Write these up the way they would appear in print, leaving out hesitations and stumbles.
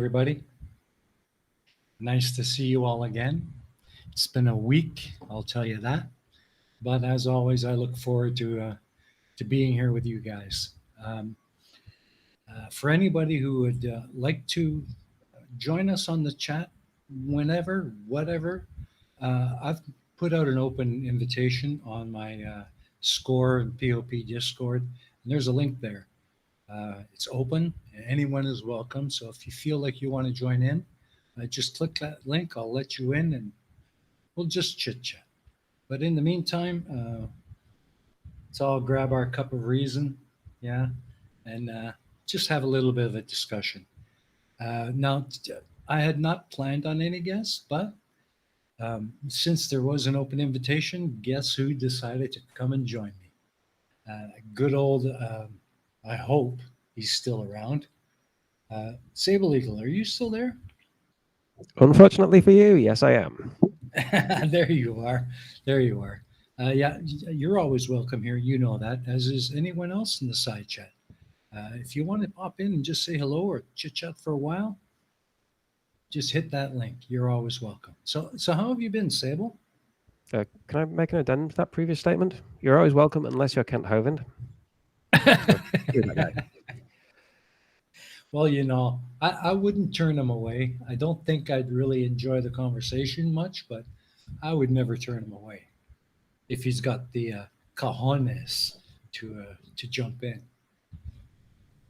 everybody. Nice to see you all again. It's been a week, I'll tell you that. But as always, I look forward to being here with you guys. Um, for anybody who would like to join us on the chat, whenever, whatever, I've put out an open invitation on my Score and POP Discord, and there's a link there. It's open, and anyone is welcome. So if you feel like you want to join in, just click that link. I'll let you in, and we'll just chit chat. But in the meantime, let's all grab our cup of reason, yeah, and just have a little bit of a discussion. Now, I had not planned on any guests, but since there was an open invitation, guess who decided to come and join me? Good old, I hope he's still around. Sable Eagle, are you still there? Unfortunately for you, yes, I am. There you are. There you are. Yeah, you're always welcome here. You know that, as is anyone else in the side chat. If you want to pop in and just say hello or chit chat for a while, just hit that link. You're always welcome. So how have you been, Sable? Can I make an addendum to that previous statement? You're always welcome unless you're Kent Hovind. Well, I wouldn't turn him away. I don't think I'd really enjoy the conversation much, but I would never turn him away if he's got the cojones to jump in.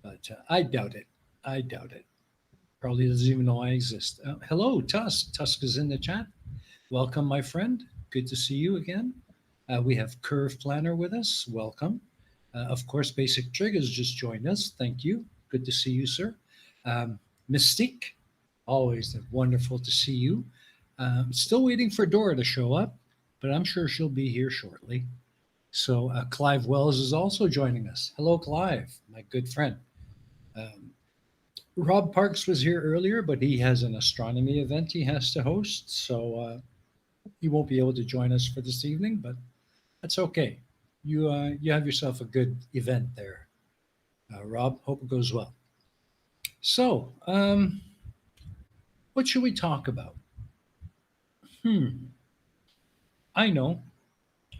But I doubt it. I doubt it. Probably doesn't even know I exist. Hello, Tusk. Tusk is in the chat. Welcome, my friend. Good to see you again. We have Curve Planner with us. Welcome. Of course, Basic Trig has just joined us. Thank you. Good to see you, sir. Mystique, always wonderful to see you. Still waiting for Dora to show up, but I'm sure she'll be here shortly. So Clive Wells is also joining us. Hello, Clive, my good friend. Rob Parks was here earlier, but he has an astronomy event he has to host, so he won't be able to join us for this evening, but that's okay. You have yourself a good event there, Rob. Hope it goes well. So, what should we talk about? I know.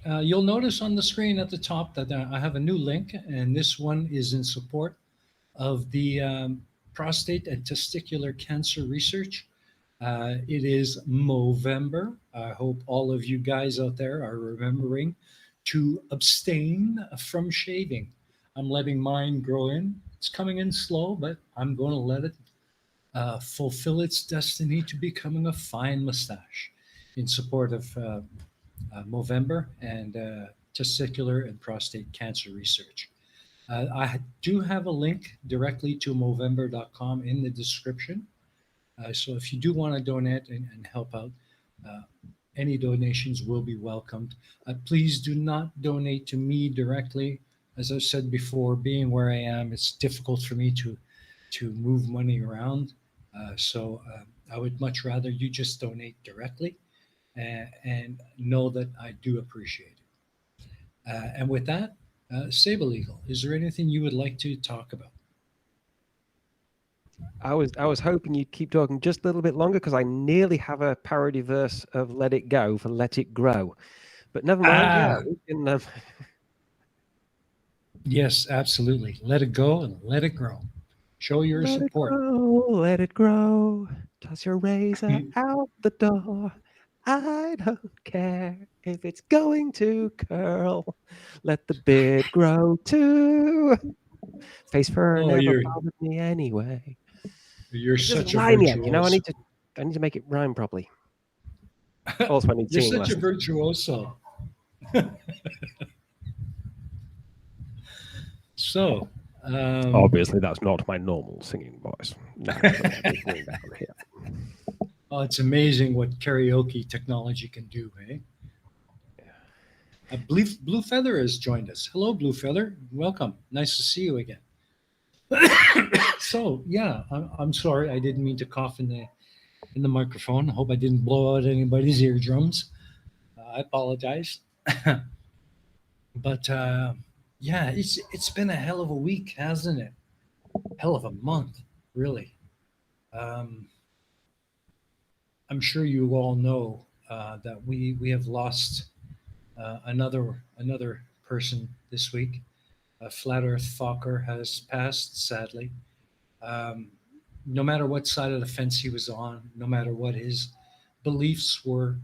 You'll notice on the screen at the top that I have a new link, and this one is in support of the prostate and testicular cancer research. It is Movember. I hope all of you guys out there are remembering to abstain from shaving. I'm letting mine grow in. It's coming in slow, but I'm going to let it fulfill its destiny to becoming a fine mustache in support of Movember and testicular and prostate cancer research. I do have a link directly to Movember.com in the description. So if you do want to donate and help out, any donations will be welcomed. Please do not donate to me directly. As I've said before, being where I am, it's difficult for me to move money around. So I would much rather you just donate directly and know that I do appreciate it. And with that, Sable Eagle, is there anything you would like to talk about? I was hoping you'd keep talking just a little bit longer because I nearly have a parody verse of "Let It Go" for "Let It Grow," but never mind. Yeah, we can. Yes, absolutely. Let it go and let it grow. Show your let support. It grow, let it grow. Toss your razor out the door. I don't care if it's going to curl. Let the beard grow too. Face fur never bothered me anyway. You're such a rhyme virtuoso. Yet. You know, I need to make it rhyme properly. Also, I need You're singing such lessons. a virtuoso. So, obviously, that's not my normal singing voice. No, oh, it's amazing what karaoke technology can do, eh? I believe Blue Feather has joined us. Hello, Blue Feather. Welcome. Nice to see you again. So, yeah, I'm sorry. I didn't mean to cough in the microphone. I hope I didn't blow out anybody's eardrums. I apologize. But yeah, it's been a hell of a week, hasn't it? Hell of a month, really. Um, I'm sure you all know that we have lost another person this week. Flat Earth Fokker has passed, sadly. Um, no matter what side of the fence he was on, no matter what his beliefs were,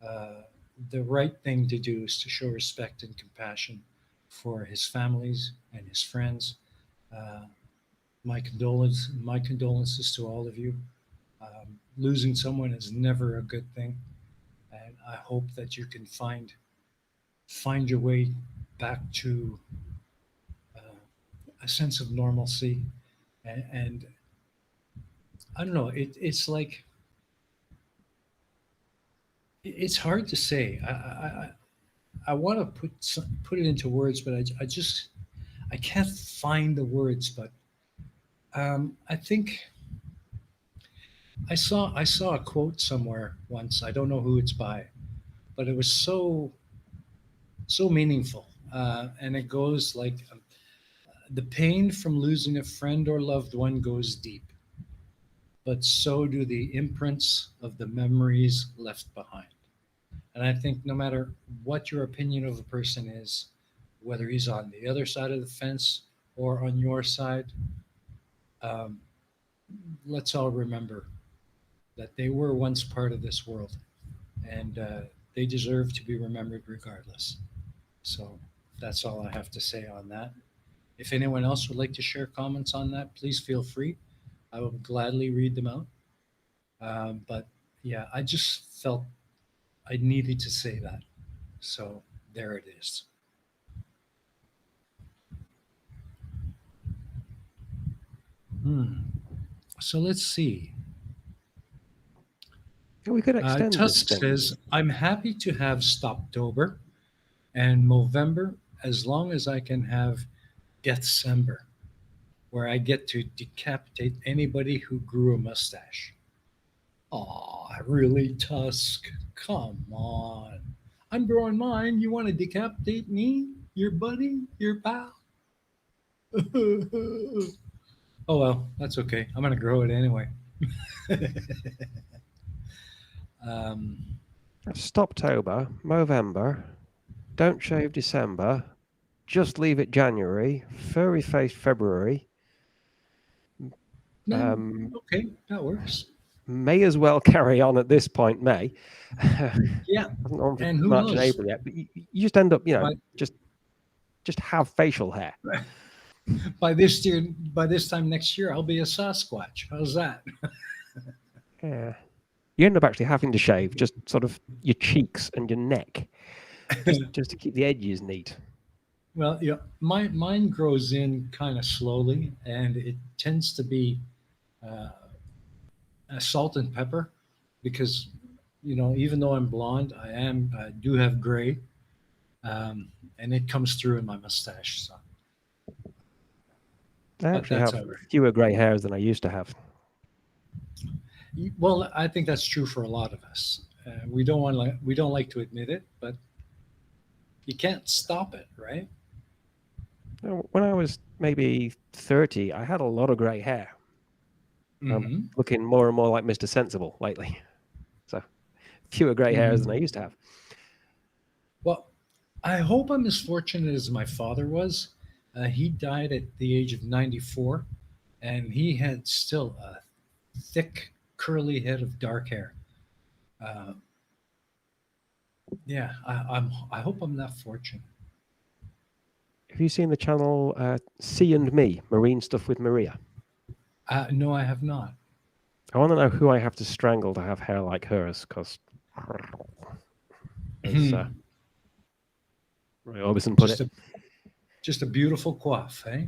uh, the right thing to do is to show respect and compassion for his families and his friends. Uh, my condolences to all of you. Losing someone is never a good thing, and I hope that you can find your way back to a sense of normalcy. And I don't know. It's like it's hard to say. I want to put it into words, but I just I can't find the words. But I think I saw a quote somewhere once. I don't know who it's by, but it was so meaningful. And it goes like, the pain from losing a friend or loved one goes deep, but so do the imprints of the memories left behind. And I think no matter what your opinion of a person is, whether he's on the other side of the fence or on your side, um, let's all remember that they were once part of this world, and they deserve to be remembered regardless. So that's all I have to say on that. If anyone else would like to share comments on that, please feel free. I will gladly read them out. But yeah, I just felt I needed to say that. So there it is. Hmm. So let's see. We could extend this Tusk thing. says, I'm happy to have Stoptober and Movember as long as I can have Deathcember, where I get to decapitate anybody who grew a mustache. Aw, really, Tusk? Come on. I'm growing mine. You want to decapitate me? Your buddy? Your pal? Oh, well, that's okay. I'm going to grow it anyway. um, Stoptober, Movember, don't shave December, just leave it January, furry face February. no, Um, okay, that works. may as well carry on at this point, May. Yeah, Hasn't on for and who March and knows? April yet, but you just end up, By just have facial hair. by this time next year, I'll be a Sasquatch. How's that? Yeah. You end up actually having to shave just sort of your cheeks and your neck, just to keep the edges neat. Well, yeah, mine grows in kind of slowly, and it tends to be uh, salt and pepper, because even though I'm blonde, I do have gray, and it comes through in my mustache. So, I but actually that's have all right. fewer grey hairs than I used to have. Well, I think that's true for a lot of us. We don't like to admit it, but you can't stop it, right? When I was maybe 30, I had a lot of grey hair. I'm Hmm. looking more and more like Mr. Sensible lately. So fewer grey hairs than I used to have. Well, I hope I'm as fortunate as my father was. He died at the age of 94, and he had still a thick, curly head of dark hair. Uh, yeah, I hope I'm that fortunate. Have you seen the channel C and Me, Marine Stuff with Maria? No, I have not. I want to know who I have to strangle to have hair like hers, because as Roy Orbison put just it. a just a beautiful coif, eh?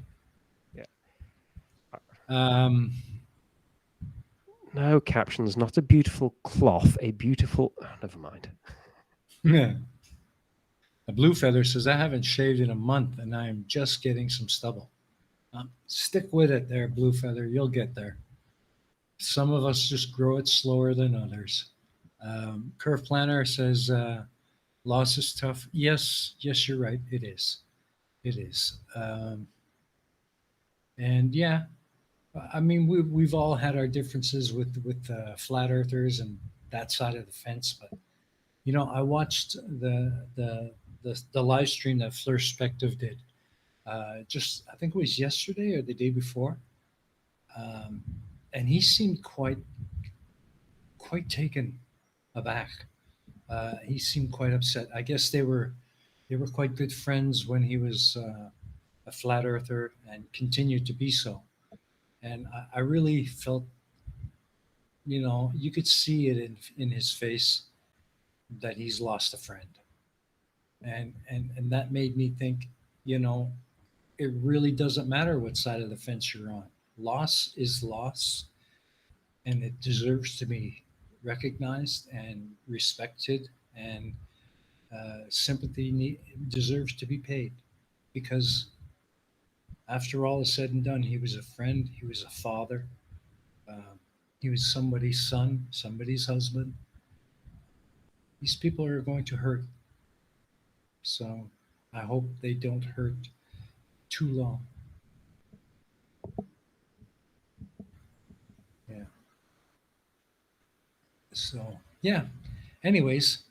Yeah. Um, No captions, not a beautiful cloth, a beautiful. Oh, never mind. yeah. A blue feather says, I haven't shaved in a month, and I am just getting some stubble. Stick with it, there, blue feather. You'll get there. Some of us just grow it slower than others. Curve Planner says, loss is tough. Yes, you're right. It is. It is. And yeah, I mean, we've all had our differences with flat earthers and that side of the fence, but I watched the live stream that Flirspective did. Just I think it was yesterday or the day before, um, and he seemed quite taken aback. He seemed quite upset. I guess they were quite good friends when he was a flat earther and continued to be so. And I really felt, you could see it in his face that he's lost a friend, and that made me think, you know, it really doesn't matter what side of the fence you're on. Loss is loss, and it deserves to be recognized and respected, and sympathy deserves to be paid because after all is said and done, he was a friend, he was a father, um, he was somebody's son, somebody's husband. These people are going to hurt, so I hope they don't hurt too long. Yeah. So yeah. Anyways,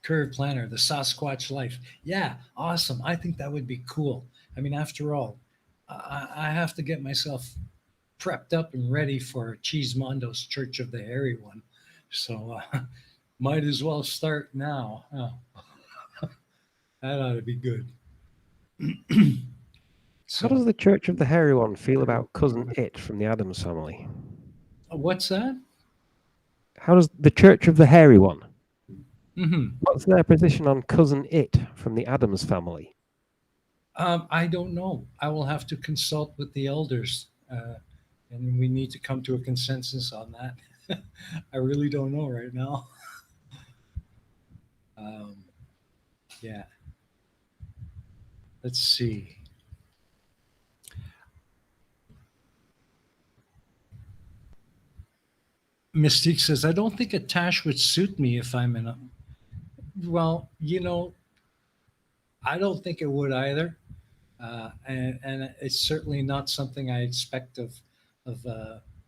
curve planner, the Sasquatch life. Yeah, awesome. I think that would be cool. I mean, after all, I have to get myself prepped up and ready for Cheesemondo's Church of the Hairy One. So might as well start now. That ought to be good. How does So, the Church of the Hairy One feel about Cousin It from the Addams Family? what's that? How does the Church of the Hairy One? Hmm. What's their position on Cousin It from the Addams Family? I don't know. I will have to consult with the elders, and we need to come to a consensus on that. I really don't know right now. Um, yeah. Let's see. Mystique says, I don't think a tash would suit me if I'm in a. Well, I don't think it would either. And it's certainly not something I expect of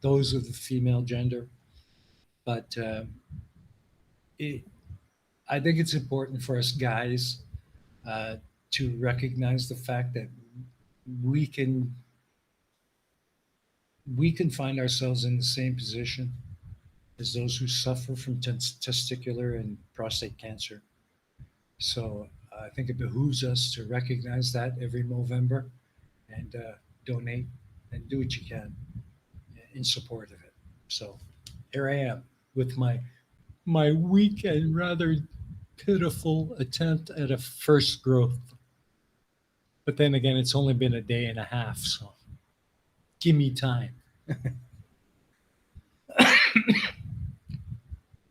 those of the female gender. But it, I think it's important for us guys uh, to recognize the fact that we can we can find ourselves in the same position as those who suffer from testicular and prostate cancer. So I think it behooves us to recognize that every Movember and donate and do what you can in support of it. So here I am with my weak and rather pitiful attempt at a first growth. But then again, it's only been a day and a half, so give me time.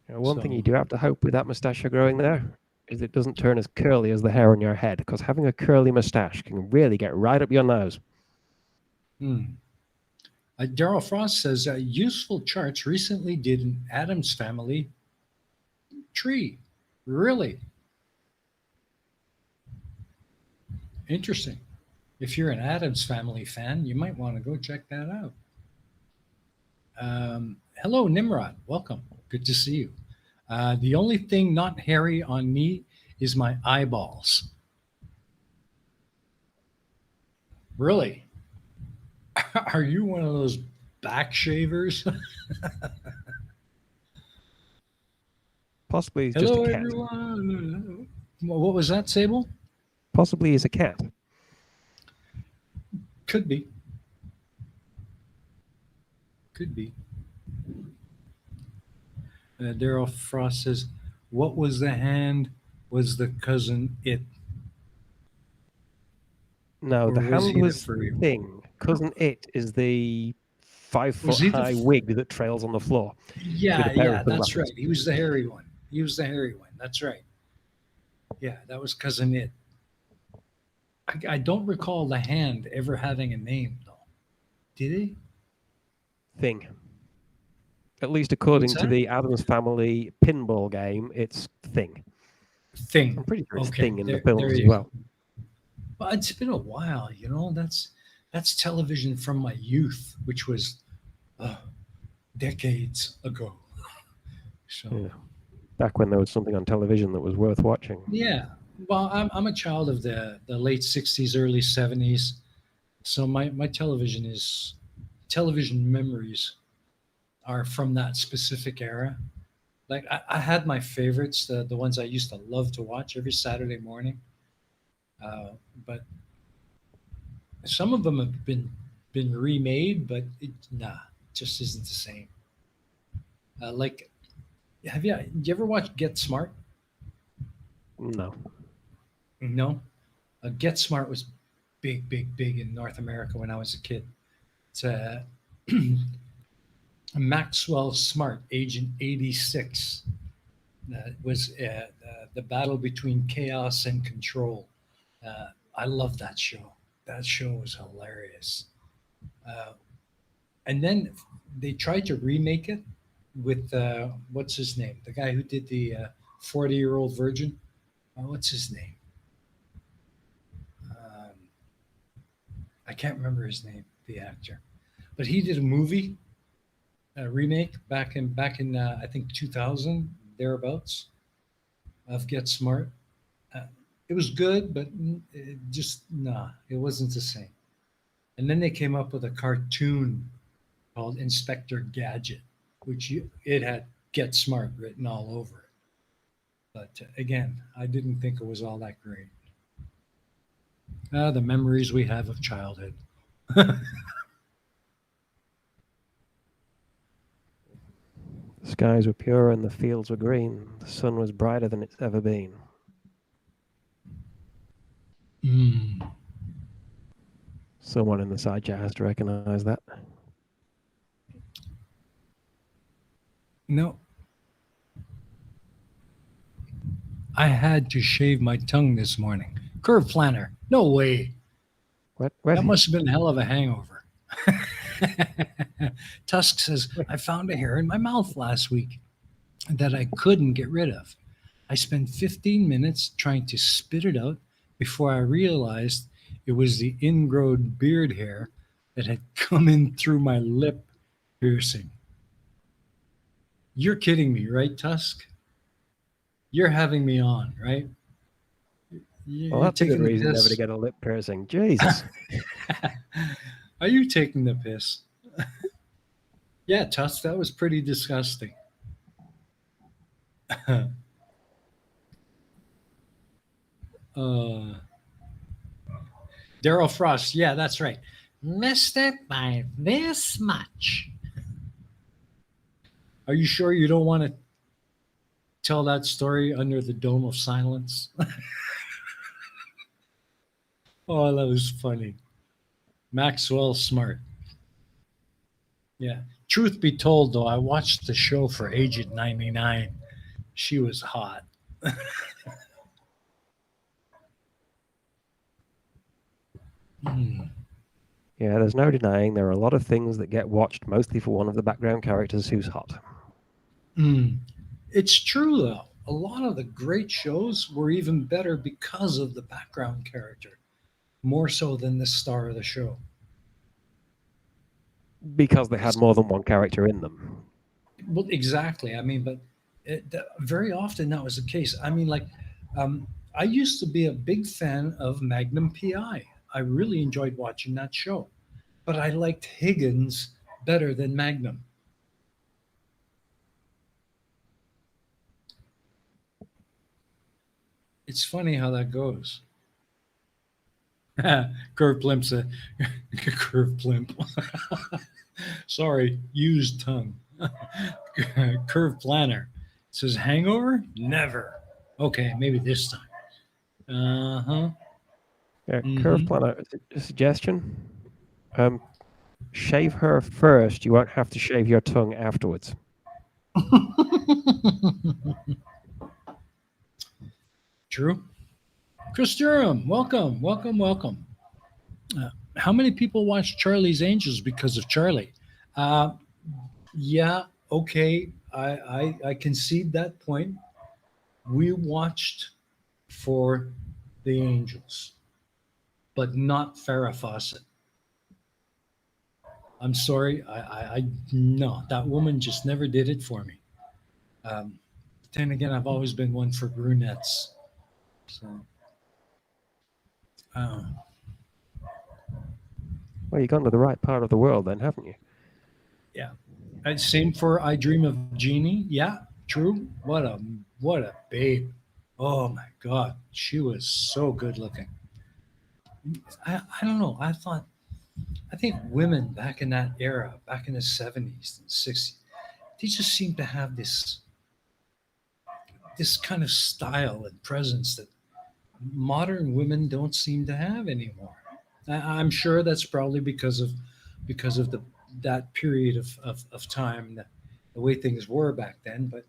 One thing So, you do have to hope with that moustache you're growing there is it doesn't turn as curly as the hair on your head, because having a curly moustache can really get right up your nose. hmm. Daryl Frost says useful charts recently did an Adams family tree. Really interesting. If you're an Adams family fan, you might want to go check that out. Hello, Nimrod. Welcome. Good to see you. The only thing not hairy on me is my eyeballs. Really? Are you one of those back shavers? Possibly he's just a Hello, cat. everyone. What was that, Sable? Possibly he's a cat. Could be. Could be. Daryl Frost says, what was the hand? Was the cousin it? No, Or the was hand he the was furry one? Thing. Cousin It is the 5 foot Was he the. high wig that trails on the floor with a Yeah, pair of yeah, that's right. sunglasses. He was the hairy one. He was the hairy one. That's right. Yeah, that was cousin it. I don't recall the hand ever having a name, though. Did he? Thing. At least What's according to that? the Addams Family pinball game, it's Thing. I'm Thing. pretty sure it's Okay, Thing in the there films as you go. well. Well, it's been a while. That's television from my youth, which was uh, decades ago. So Yeah. Back when there was something on television that was worth watching. yeah, well, I'm a child of the late '60s, early '70s. So my television memories are from that specific era. Like I had my favorites, the ones I used to love to watch every Saturday morning. But some of them have been remade, but nah, just isn't the same. Like, you ever watch Get Smart? No. No, Get Smart was big, big, big in North America when I was a kid. It's Maxwell Smart, Agent 86. Was the battle between chaos and control. I love that show. That show was hilarious. Uh, and then they tried to remake it with what's his name? The guy who did the 40-year-old virgin. What's his name? Um, I can't remember his name, the actor, but he did a movie, a remake back in I think 2000 thereabouts of Get Smart. Uh, it was good, but it just nah, it wasn't the same. And then they came up with a cartoon called Inspector Gadget, it had Get Smart written all over it. But again, I didn't think it was all that great. The memories we have of childhood. The skies were pure and the fields were green. The sun was brighter than it's ever been. Mm. Someone in the side chat has to recognize that. No, I had to shave my tongue this morning. Curve planner. No way. What? That must have been a hell of a hangover. Tusk says, I found a hair in my mouth last week that I couldn't get rid of. I spent 15 minutes trying to spit it out before I realized it was the ingrown beard hair that had come in through my lip piercing. You're kidding me, right, Tusk? You're having me on, right? Well, You're that's a good taking the reason never to piss. get a lip piercing. Jesus. Are you taking the piss? Yeah, Tusk, that was pretty disgusting. uh, Daryl Frost, yeah, that's right. Missed it by this much. Are you sure you don't want to tell that story under the dome of silence? Oh, that was funny. Maxwell Smart. Yeah. Truth be told, though, I watched the show for Agent 99. She was hot. Mm. Yeah, there's no denying there are a lot of things that get watched mostly for one of the background characters who's hot. Mm. It's true, though. A lot of the great shows were even better because of the background character, more so than the star of the show. Because they had more than one character in them. Well, exactly. I mean, but very often that was the case. I mean, like, I used to be a big fan of Magnum PI. I really enjoyed watching that show, but I liked Higgins better than Magnum. It's funny how that goes. Curve Plimp said, Curve Plimp. Sorry, used tongue. Curve Planner says, hangover? Never. Okay, maybe this time. Uh huh. Yeah, Curve Mm-hmm. planner suggestion. Shave her first. You won't have to shave your tongue afterwards. True. Chris Durham, welcome, welcome, welcome. How many people watch Charlie's Angels because of Charlie? Uh, yeah, okay. I concede that point. We watched for the Angels, but not Farrah Fawcett. I'm sorry. I no, that woman just never did it for me. Um, then again, I've always been one for brunettes. So, uh, Well, you've gone to the right part of the world then, haven't you? yeah. Same for I Dream of Jeannie. Yeah, true. What a babe. Oh my God, she was so good looking. I don't know. I think women back in that era, back in the 70s and 60s, they just seemed to have this kind of style and presence that modern women don't seem to have anymore. I'm sure that's probably because of the that period of time, the way things were back then. But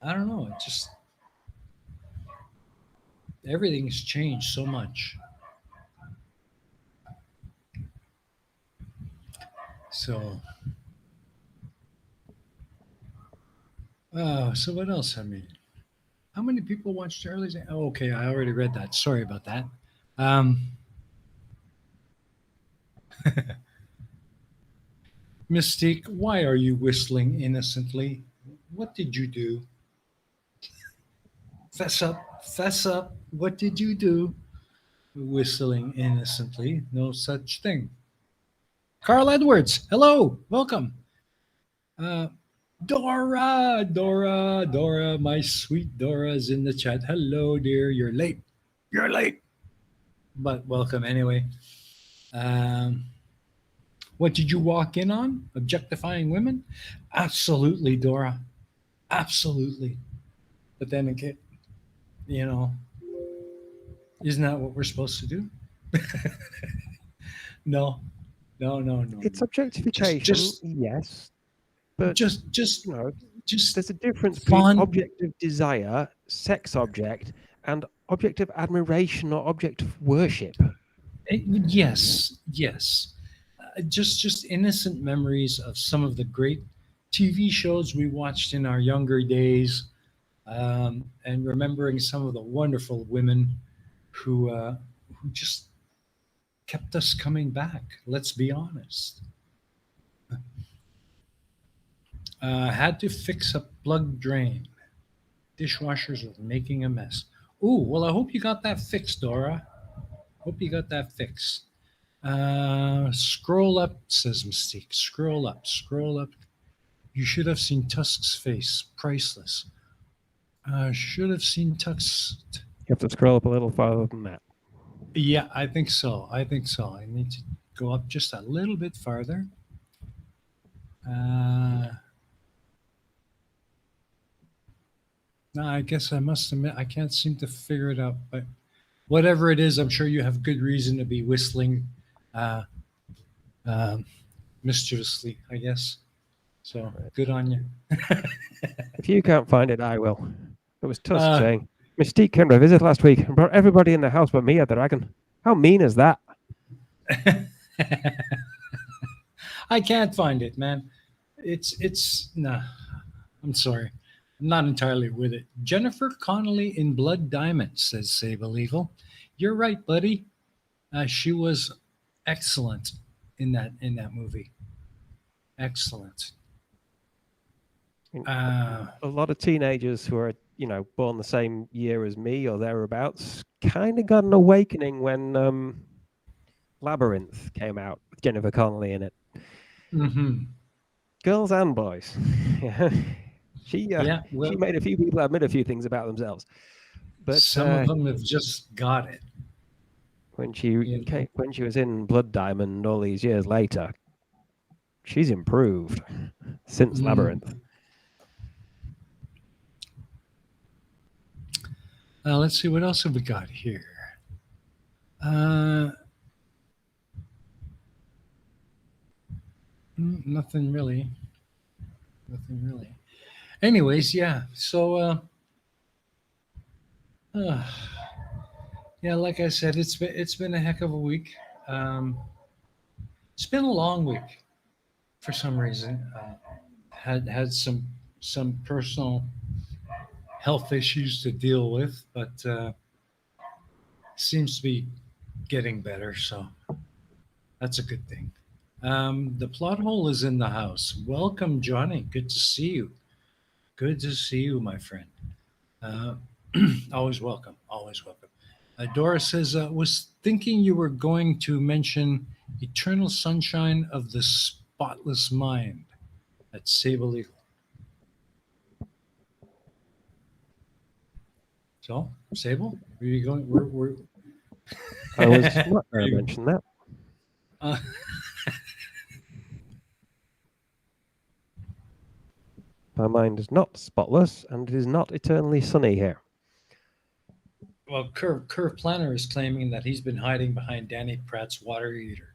I don't know. It just everything's changed so much. So, so what else? I mean, how many people watched Charlie's? Oh, okay, I already read that. Sorry about that. Um, Mystique, why are you whistling innocently? What did you do? Fess up, fess up. What did you do? Whistling innocently, no such thing. Carl Edwards, hello, welcome. Uh, Dora, my sweet Dora's in the chat. Hello, dear. You're late. You're late, but welcome anyway. Um, what did you walk in on? Objectifying women? Absolutely, Dora. Absolutely. But then again, you know, isn't that what we're supposed to do? No, no, no, no, It's no. Just, objectification, just, yes, but just, just, you know, just there's a difference between fun. object of desire, sex object, and object of admiration or object of worship. Yes, yes. Just innocent memories of some of the great TV shows we watched in our younger days, and remembering some of the wonderful women who just kept us coming back. Let's be honest. Had to fix a plug drain. Dishwashers was making a mess. Ooh, well, I hope you got that fixed, Dora. Hope you got that fixed. Scroll up, says Mystique. Scroll up, scroll up. You should have seen Tusk's face. Priceless. Should have seen Tusk's. You have to scroll up a little farther than that. Yeah, I think so. I think so. I need to go up just a little bit farther. Uh, no, I guess I must admit I can't seem to figure it out. But whatever it is, I'm sure you have good reason to be whistling uh, um, mischievously, I guess. So good on you. If you can't find it, I will. It was Tusk Uh, saying, Mystique came to visit last week and brought everybody in the house but me, a dragon. How mean is that? I can't find it, man. It's nah. I'm sorry. I'm not entirely with it. Jennifer Connelly in Blood Diamond, says Sable Eagle. You're right, buddy. She was excellent in that movie. Excellent. Uh, A lot of teenagers who are, born the same year as me or thereabouts kind of got an awakening when Labyrinth came out with Jennifer Connelly in it. mhm. Girls and boys. she Yeah. Well, she made a few people admit a few things about themselves. But some of them have just got it. when You know. when she was in Blood Diamond all these years later, she's improved since Mm. Labyrinth. Let's see what else have we got here. Uh, nothing really. Nothing really. Anyways, yeah. So, uh, yeah, like I said, it's been a heck of a week. Um, it's been a long week for some reason. Had some personal health issues to deal with, but seems to be getting better. So that's a good thing. The plot hole is in the house. Welcome, Johnny. Good to see you. Good to see you, my friend. Uh, always welcome. Always welcome. Dora says, was thinking you were going to mention Eternal Sunshine of the Spotless Mind. That's Sable Eagle. So, Sable, where are you going? I was not Are going to you, mention that. uh, My mind is not spotless, and it is not eternally sunny here. well, Curve Planner is claiming that he's been hiding behind Danny Pratt's water heater.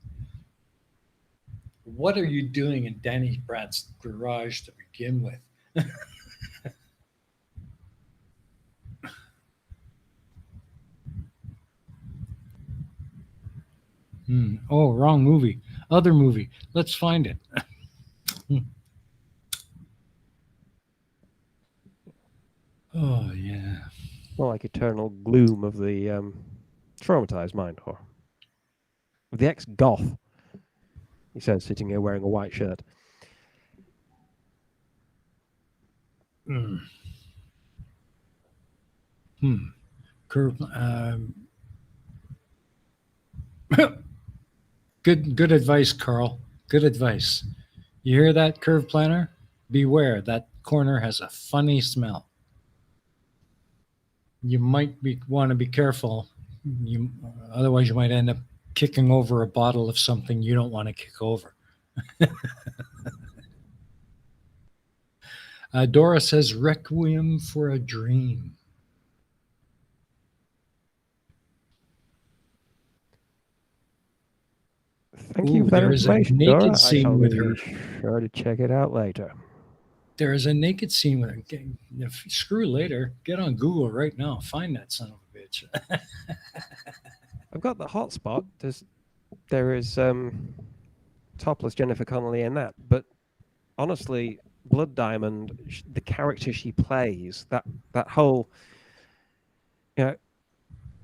What are you doing in Danny Pratt's garage to begin with? Oh, wrong movie. Other movie. Let's find it. Oh, yeah. More like eternal gloom of the traumatized mind, or of the ex-goth, he says, sitting here wearing a white shirt. Mm. Hmm. Curve. Good advice, Carl. Good advice. You hear that, Curve Planner? Beware, that corner has a funny smell. You might want to be careful. You otherwise you might end up kicking over a bottle of something you don't want to kick over. Dora says Requiem for a Dream. Thank you Ooh, for that there is a information, naked Dora. I shall scene with be her. sure to check it out later. There is a naked scene with her. Screw later. Get on Google right now. Find that son of a bitch. I've got the hotspot. There is topless Jennifer Connelly in that, but honestly, Blood Diamond, the character she plays, that whole,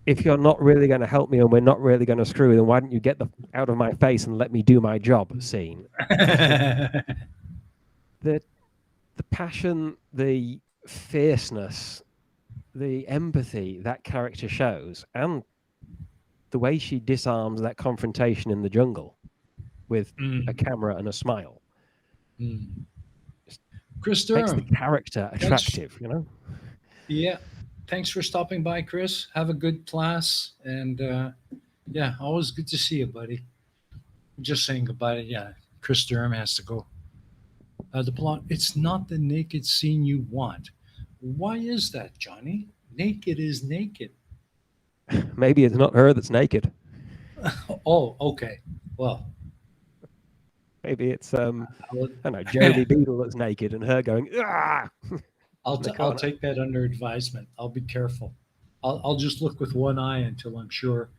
if you're not really going to help me and we're not really going to screw, then why don't you get out of my face and let me do my job scene? the passion, the fierceness, the empathy that character shows, and the way she disarms that confrontation in the jungle with a camera and a smile. Chris Makes the Durham. character attractive, Yeah. Thanks for stopping by, Chris. Have a good class. And yeah, always good to see you, buddy. Just saying goodbye. Yeah, Chris Durham has to go. The plot, it's not the naked scene you want. Why is that, Johnny? Naked is naked. Maybe it's not her that's naked. Oh, okay. Well, Maybe it's I I'll, don't know, Jeremy Beadle that's naked and her going, ah, in the I'll corner. take that under advisement. I'll be careful. I'll just look with one eye until I'm sure.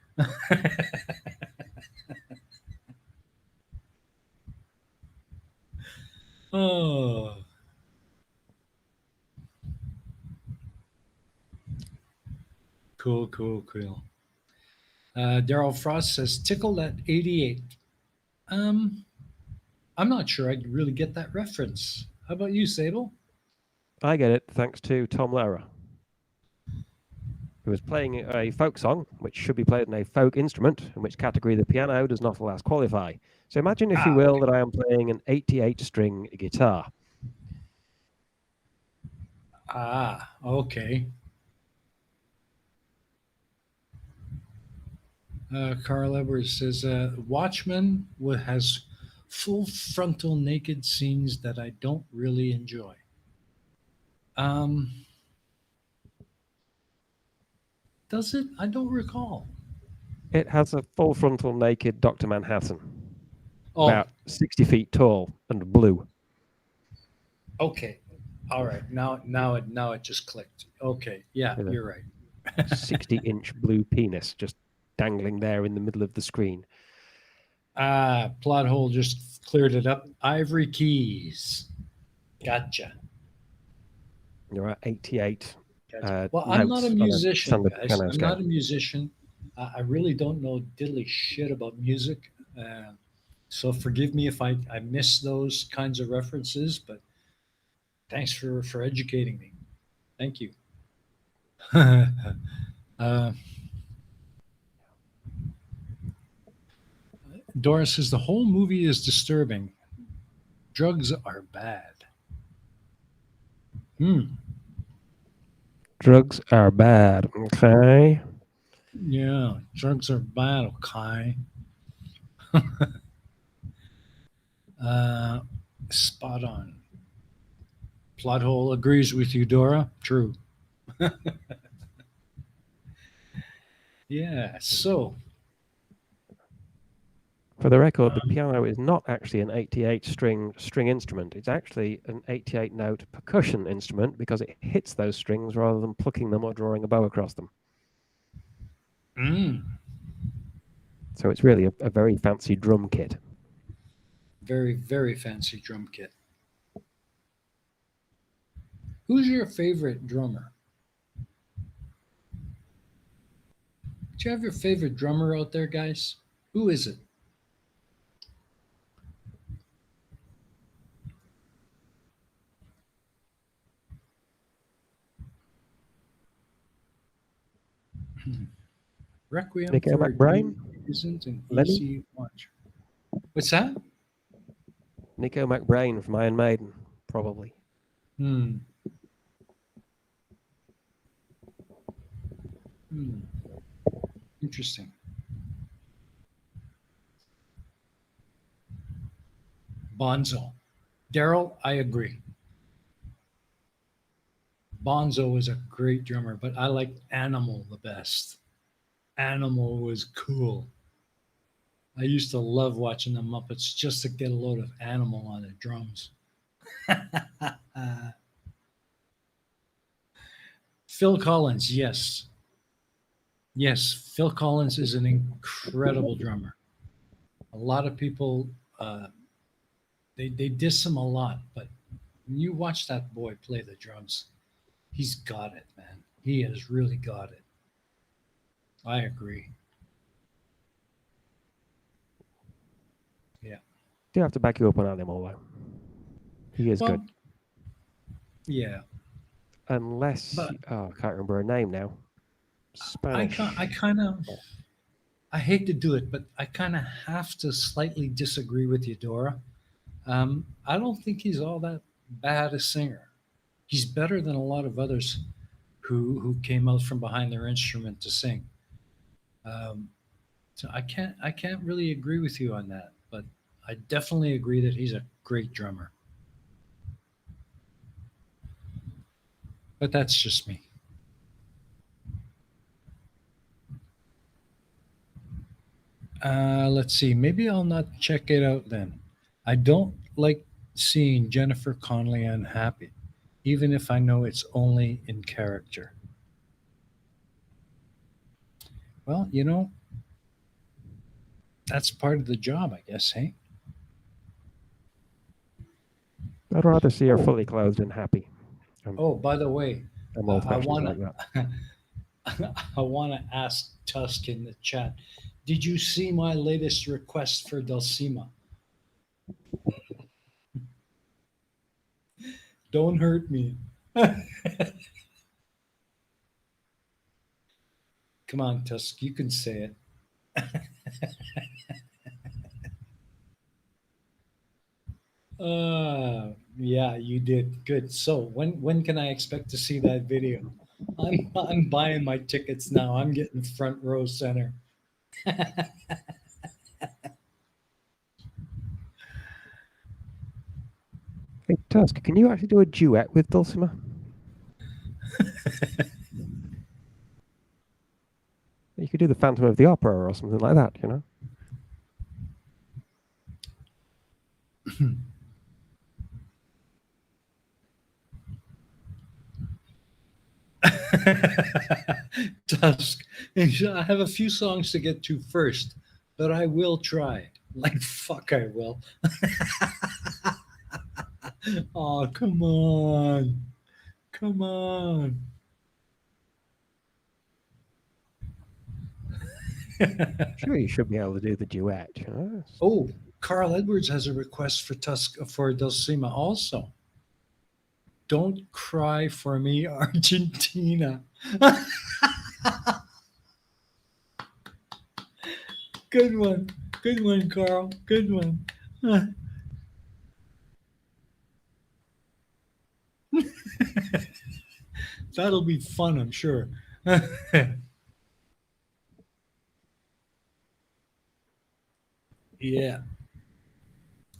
Oh, cool, cool, cool. Daryl Frost says tickled at 88. Um, I'm not sure I really get that reference. How about you, Sable? I get it, thanks to Tom Lehrer, who was playing a folk song, which should be played in a folk instrument, in which category the piano does not, alas, qualify. So imagine, if you will, Okay. that I am playing an 88-string guitar. Okay. Carl Edwards says Watchmen has full frontal naked scenes that I don't really enjoy. Um, does it? I don't recall. It has a full frontal naked Dr. Manhattan, Oh, about 60 feet tall and blue. okay. All right. Now it just clicked. Okay. Yeah, With a you're right. 60-inch blue penis just dangling there in the middle of the screen. Plot hole just cleared it up. Ivory Keys. Gotcha. There are 88 Well, I'm not a notes on a musician, standard guys. piano I'm not scale. a musician. I really don't know diddly shit about music. So forgive me if I miss those kinds of references, but thanks for educating me. Thank you. uh, Doris says the whole movie is disturbing. Drugs are bad. Hmm. Drugs are bad. Okay. Yeah, drugs are bad. Okay. Uh, Spot on. Plot hole agrees with you, Dora. True. Yeah. So, For the record, the um, piano is not actually an 88 string instrument. It's actually an 88 note percussion instrument because it hits those strings rather than plucking them or drawing a bow across them. mm, So it's really a very fancy drum kit. very, very fancy drum kit. Who's your favorite drummer? Do you have your favorite drummer out there, guys? Who is it? Requiem Nico for a McBrain? Dream isn't an Lenny? easy watch. What's that? Nico McBrain from Iron Maiden, probably. Hmm. Hmm. Interesting. Bonzo. Daryl, I agree. Bonzo is a great drummer, but I like Animal the best. Animal was cool. I used to love watching the Muppets just to get a load of Animal on the drums. Phil Collins, yes. Yes, Phil Collins is an incredible drummer. A lot of people uh, they diss him a lot, but when you watch that boy play the drums, he's got it, man. He has really got it. I agree. Yeah. Do have to back you up on Animal, though. He is good. Well, yeah, Unless, but I can't remember her name now. Spanish. I kind of I hate to do it, but I kind of have to slightly disagree with you, Dora. I don't think he's all that bad a singer. He's better than a lot of others who came out from behind their instrument to sing. Um, so I can't really agree with you on that, but I definitely agree that he's a great drummer. But that's just me. Let's see. Maybe I'll not check it out then. I don't like seeing Jennifer Connelly unhappy, even if I know it's only in character. Well, that's part of the job, I guess, hey? I'd rather see her Oh, fully clothed and happy. I'm, oh, by the way, I'm I old-fashioned want like that. to I want to ask Tusk in the chat. Did you see my latest request for Dulcima? Don't hurt me. Come on, Tusk, you can say it. Yeah, you did good. So when can I expect to see that video? I'm buying my tickets now. I'm getting front row center. Hey, Tusk, can you actually do a duet with Dulcimer? You could do the Phantom of the Opera or something like that, you know? Tusk. I have a few songs to get to first, but I will try. Like fuck, I will. Oh, come on, come on. Sure, you should be able to do the duet, you know? Oh, Carl Edwards has a request for Dulcima also. Don't cry for me, Argentina. Good one. Good one, Carl. Good one. That'll be fun, I'm sure. Yeah.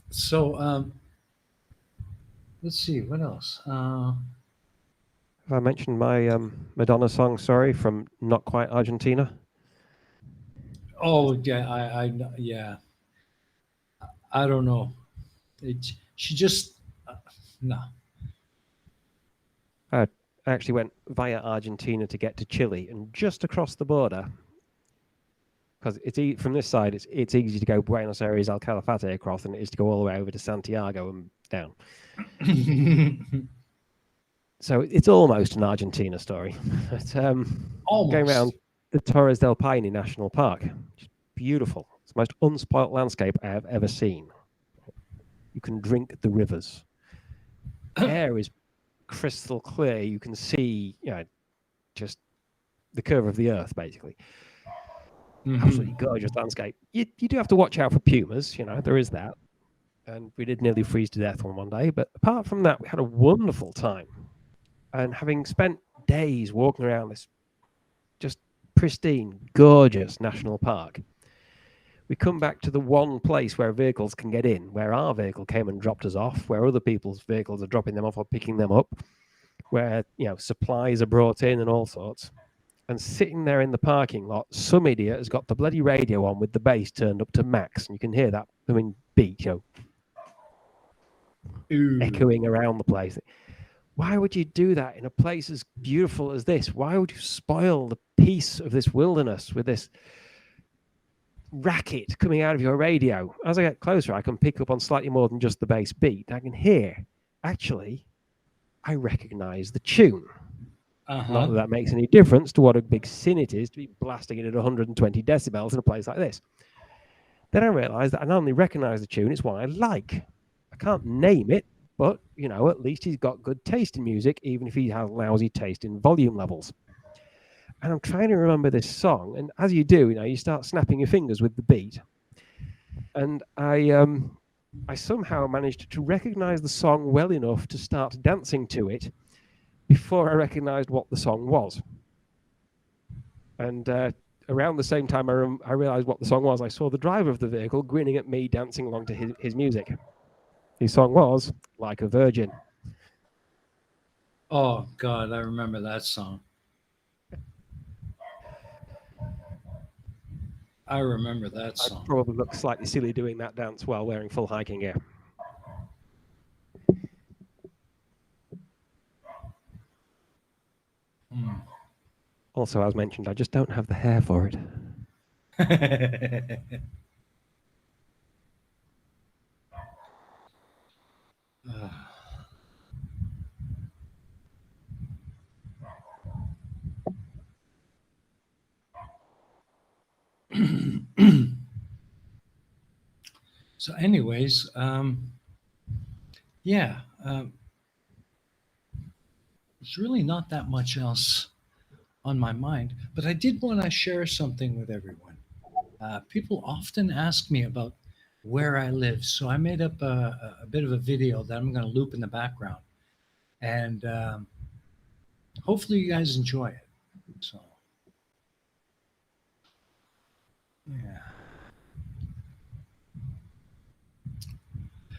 So let's see what else. Have I mentioned my Madonna song, sorry, from Not Quite Argentina? Oh yeah, yeah. I don't know. She just no. I actually went via Argentina to get to Chile, and just across the border, because from this side, it's easy to go Buenos Aires, El Calafate across than it is to go all the way over to Santiago and down. So it's almost an Argentina story. But going around the Torres del Paine National Park, which is beautiful. It's the most unspoilt landscape I have ever seen. You can drink the rivers. Air is crystal clear. You can see, just the curve of the earth, basically. Absolutely gorgeous landscape. You do have to watch out for pumas, there is that. And we did nearly freeze to death on one day. But apart from that, we had a wonderful time. And having spent days walking around this just pristine, gorgeous national park, we come back to the one place where vehicles can get in, where our vehicle came and dropped us off, where other people's vehicles are dropping them off or picking them up, where, supplies are brought in and all sorts. And sitting there in the parking lot, some idiot has got the bloody radio on with the bass turned up to max, and you can hear that beat, echoing around the place. Why would you do that in a place as beautiful as this? Why would you spoil the peace of this wilderness with this racket coming out of your radio? As I get closer, I can pick up on slightly more than just the bass beat. I can hear, actually, I recognize the tune. Not that makes any difference to what a big sin it is to be blasting it at 120 decibels in a place like this. Then I realized that I not only recognize the tune, it's one I like. I can't name it, but, at least he's got good taste in music, even if he has lousy taste in volume levels. And I'm trying to remember this song, and as you do, you start snapping your fingers with the beat. And I somehow managed to recognize the song well enough to start dancing to it before I recognized what the song was. And around the same time I realized what the song was, I saw the driver of the vehicle grinning at me dancing along to his music. His song was Like a Virgin. Oh, God, I remember that song. I remember that song. I probably look slightly silly doing that dance while wearing full hiking gear. Also, as mentioned, I just don't have the hair for it. So, anyways, yeah, there's really not that much else on my mind, but I did want to share something with everyone. People often ask me about where I live, so I made up a bit of a video that I'm going to loop in the background, and hopefully you guys enjoy it. So, yeah.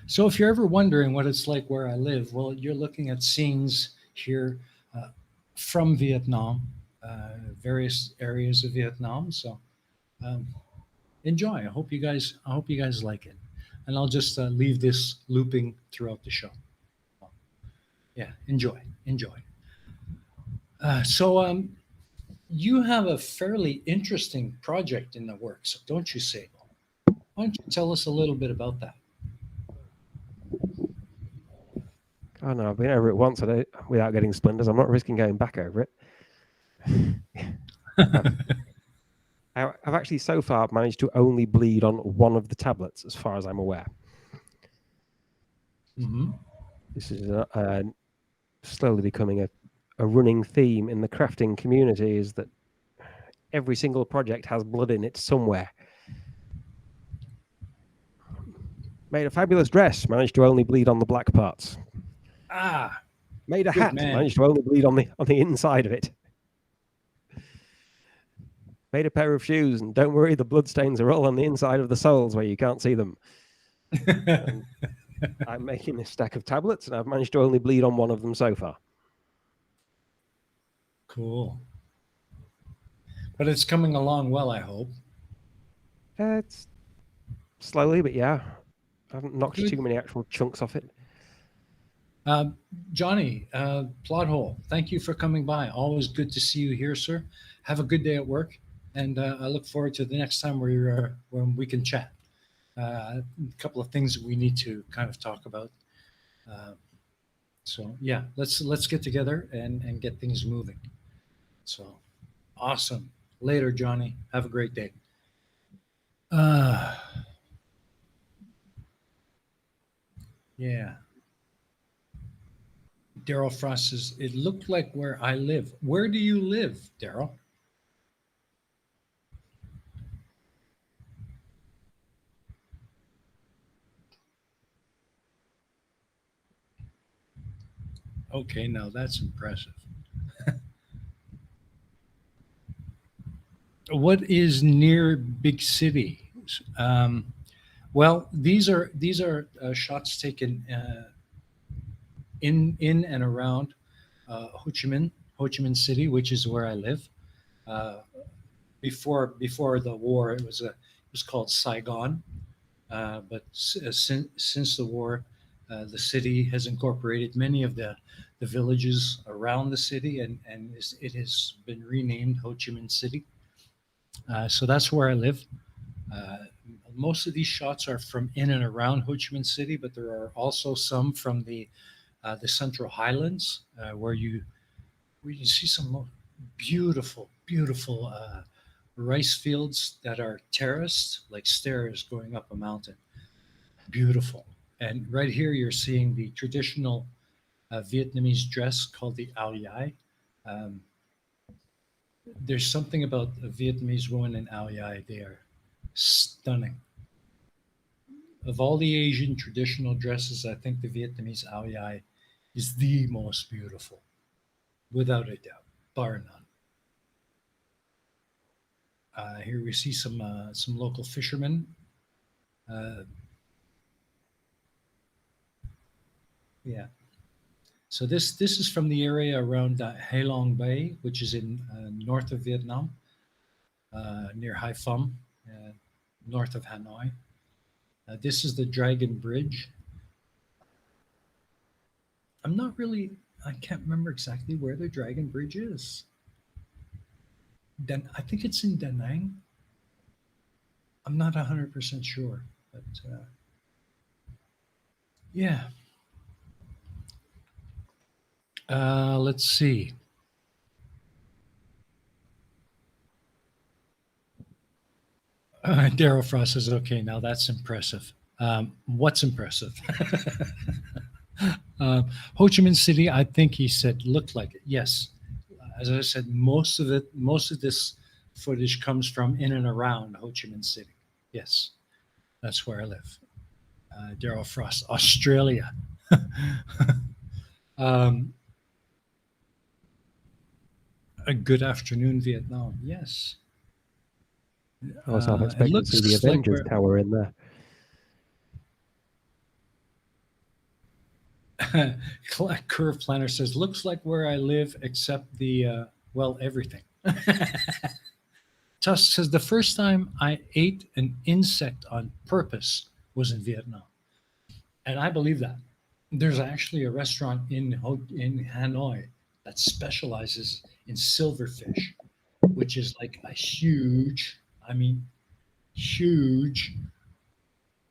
So if you're ever wondering what it's like where I live, well, you're looking at scenes here from Vietnam, various areas of Vietnam. So enjoy. I hope you guys like it, and I'll just leave this looping throughout the show. Yeah, enjoy. So you have a fairly interesting project in the works, don't you, Sable? Why don't you tell us a little bit about that? Oh no, I've been over it once without getting splinters. I'm not risking going back over it. I've actually so far managed to only bleed on one of the tablets, as far as I'm aware. Mm-hmm. This is slowly becoming a running theme in the crafting community, is that every single project has blood in it somewhere. Made a fabulous dress, managed to only bleed on the black parts. Ah, Made a good hat, man. managed to only bleed on the inside of it. Made a pair of shoes, and don't worry, the bloodstains are all on the inside of the soles where you can't see them. And I'm making this stack of tablets, and I've managed to only bleed on one of them so far. Cool. But it's coming along well, I hope. It's slowly, but yeah, I haven't knocked Good. too many actual chunks off it. Johnny, Plot Hole, thank you for coming by. Always good to see you here, sir. Have a good day at work, and I look forward to the next time when we can chat. A couple of things that we need to kind of talk about. Uh, so yeah, let's get together and get things moving. So awesome. Later, Johnny. Have a great day. Uh, yeah. Daryl Frost says, it looked like where I live. Where do you live, Daryl? Okay, now that's impressive. What is near big city? Um, well, these are shots taken in and around Ho Chi Minh City, which is where I live. Uh, before the war, it was called Saigon, but since the war, the city has incorporated many of the villages around the city, and it has been renamed Ho Chi Minh City. So that's where I live. Uh, Most of these shots are from in and around Ho Chi Minh City, but there are also some from the Central Highlands, where you see some beautiful rice fields that are terraced, like stairs going up a mountain. Beautiful. And right here, you're seeing the traditional Vietnamese dress called the ao dai. Um, there's something about a Vietnamese woman in ao dai. They are stunning. Of all the Asian traditional dresses, I think the Vietnamese ao dai is the most beautiful, without a doubt, bar none. Here we see some local fishermen. Uh, yeah. So this is from the area around Hai Long Bay, which is in north of Vietnam, near Hai Phum, north of Hanoi. This is the Dragon Bridge. I'm not really. I can't remember exactly where the Dragon Bridge is. I think it's in Da Nang. I'm not 100% sure, but yeah. Let's see. Daryl Frost says, "Okay, now that's impressive." What's impressive? Ho Chi Minh City, I think he said, looked like it. Yes, as I said, most of this footage comes from in and around Ho Chi Minh City. Yes, that's where I live. Daryl Frost, Australia. um, a good afternoon, Vietnam. Yes. I was half It expecting to see the looks like Avengers Tower in there. Curve Planner says, looks like where I live, except well, everything. Tusk says, the first time I ate an insect on purpose was in Vietnam. And I believe that. There's actually a restaurant in Hanoi that specializes in silverfish, which is like a huge, I mean, huge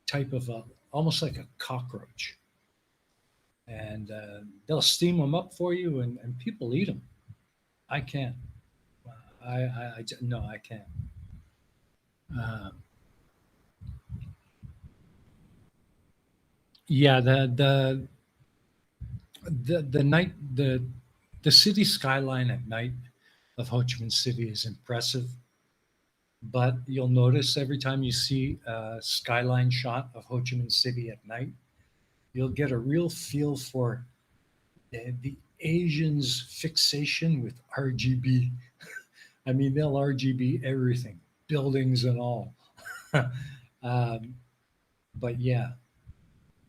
type of almost like a cockroach. And they'll steam them up for you, and people eat them. I can't. No, I can't. Uh, yeah, the night the city skyline at night of Ho Chi Minh City is impressive. But you'll notice every time you see a skyline shot of Ho Chi Minh City at night, you'll get a real feel for the Asians' fixation with RGB. I mean, they'll RGB everything, buildings and all. um, but yeah,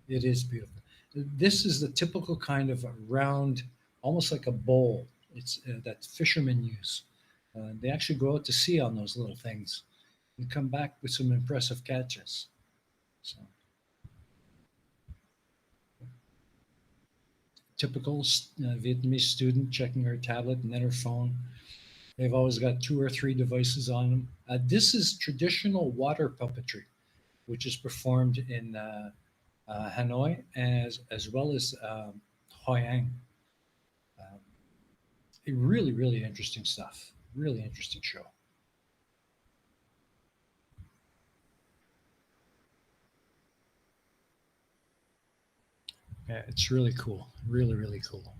it is beautiful. This is the typical kind of a round, almost like a bowl. It's that fishermen use. They actually go out to sea on those little things and come back with some impressive catches. So typical Vietnamese student checking her tablet and then her phone. They've always got two or three devices on them. This is traditional water puppetry, which is performed in Hanoi as well as Hoi An. Um, really, really interesting stuff. Really interesting show. Yeah, it's really cool. Really, really cool.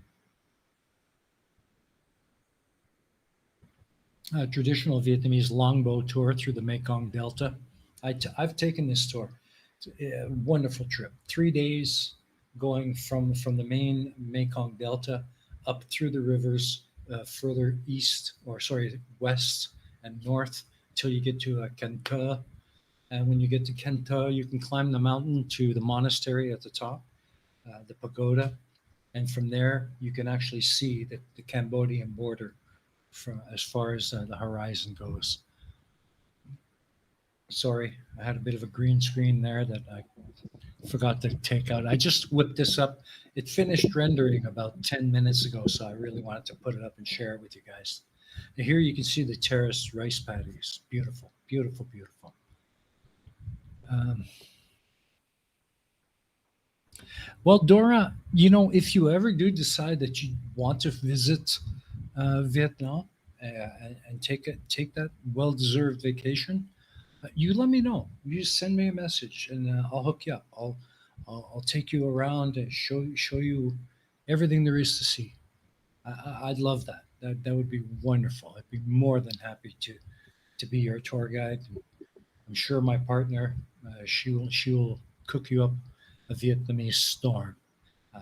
Traditional Vietnamese longbow tour through the Mekong Delta. I've taken this tour. It's a wonderful trip. 3 days going from the main Mekong Delta up through the rivers further east, or sorry, west and north till you get to Can Tho. And when you get to Can Tho, you can climb the mountain to the monastery at the top, the pagoda. And from there, you can actually see the Cambodian border from as far as the horizon goes. Sorry, I had a bit of a green screen there that I forgot to take out. I just whipped this up. It finished rendering about 10 minutes ago, so I really wanted to put it up and share it with you guys. And here you can see the terraced rice paddies. Beautiful, beautiful, beautiful. Um, well, Dora, if you ever do decide that you want to visit Vietnam and take that well-deserved vacation, you let me know. You just send me a message, and I'll hook you up. I'll take you around and show you everything there is to see. I'd love that. That would be wonderful. I'd be more than happy to be your tour guide. I'm sure my partner, she will cook you up a Vietnamese storm. Uh,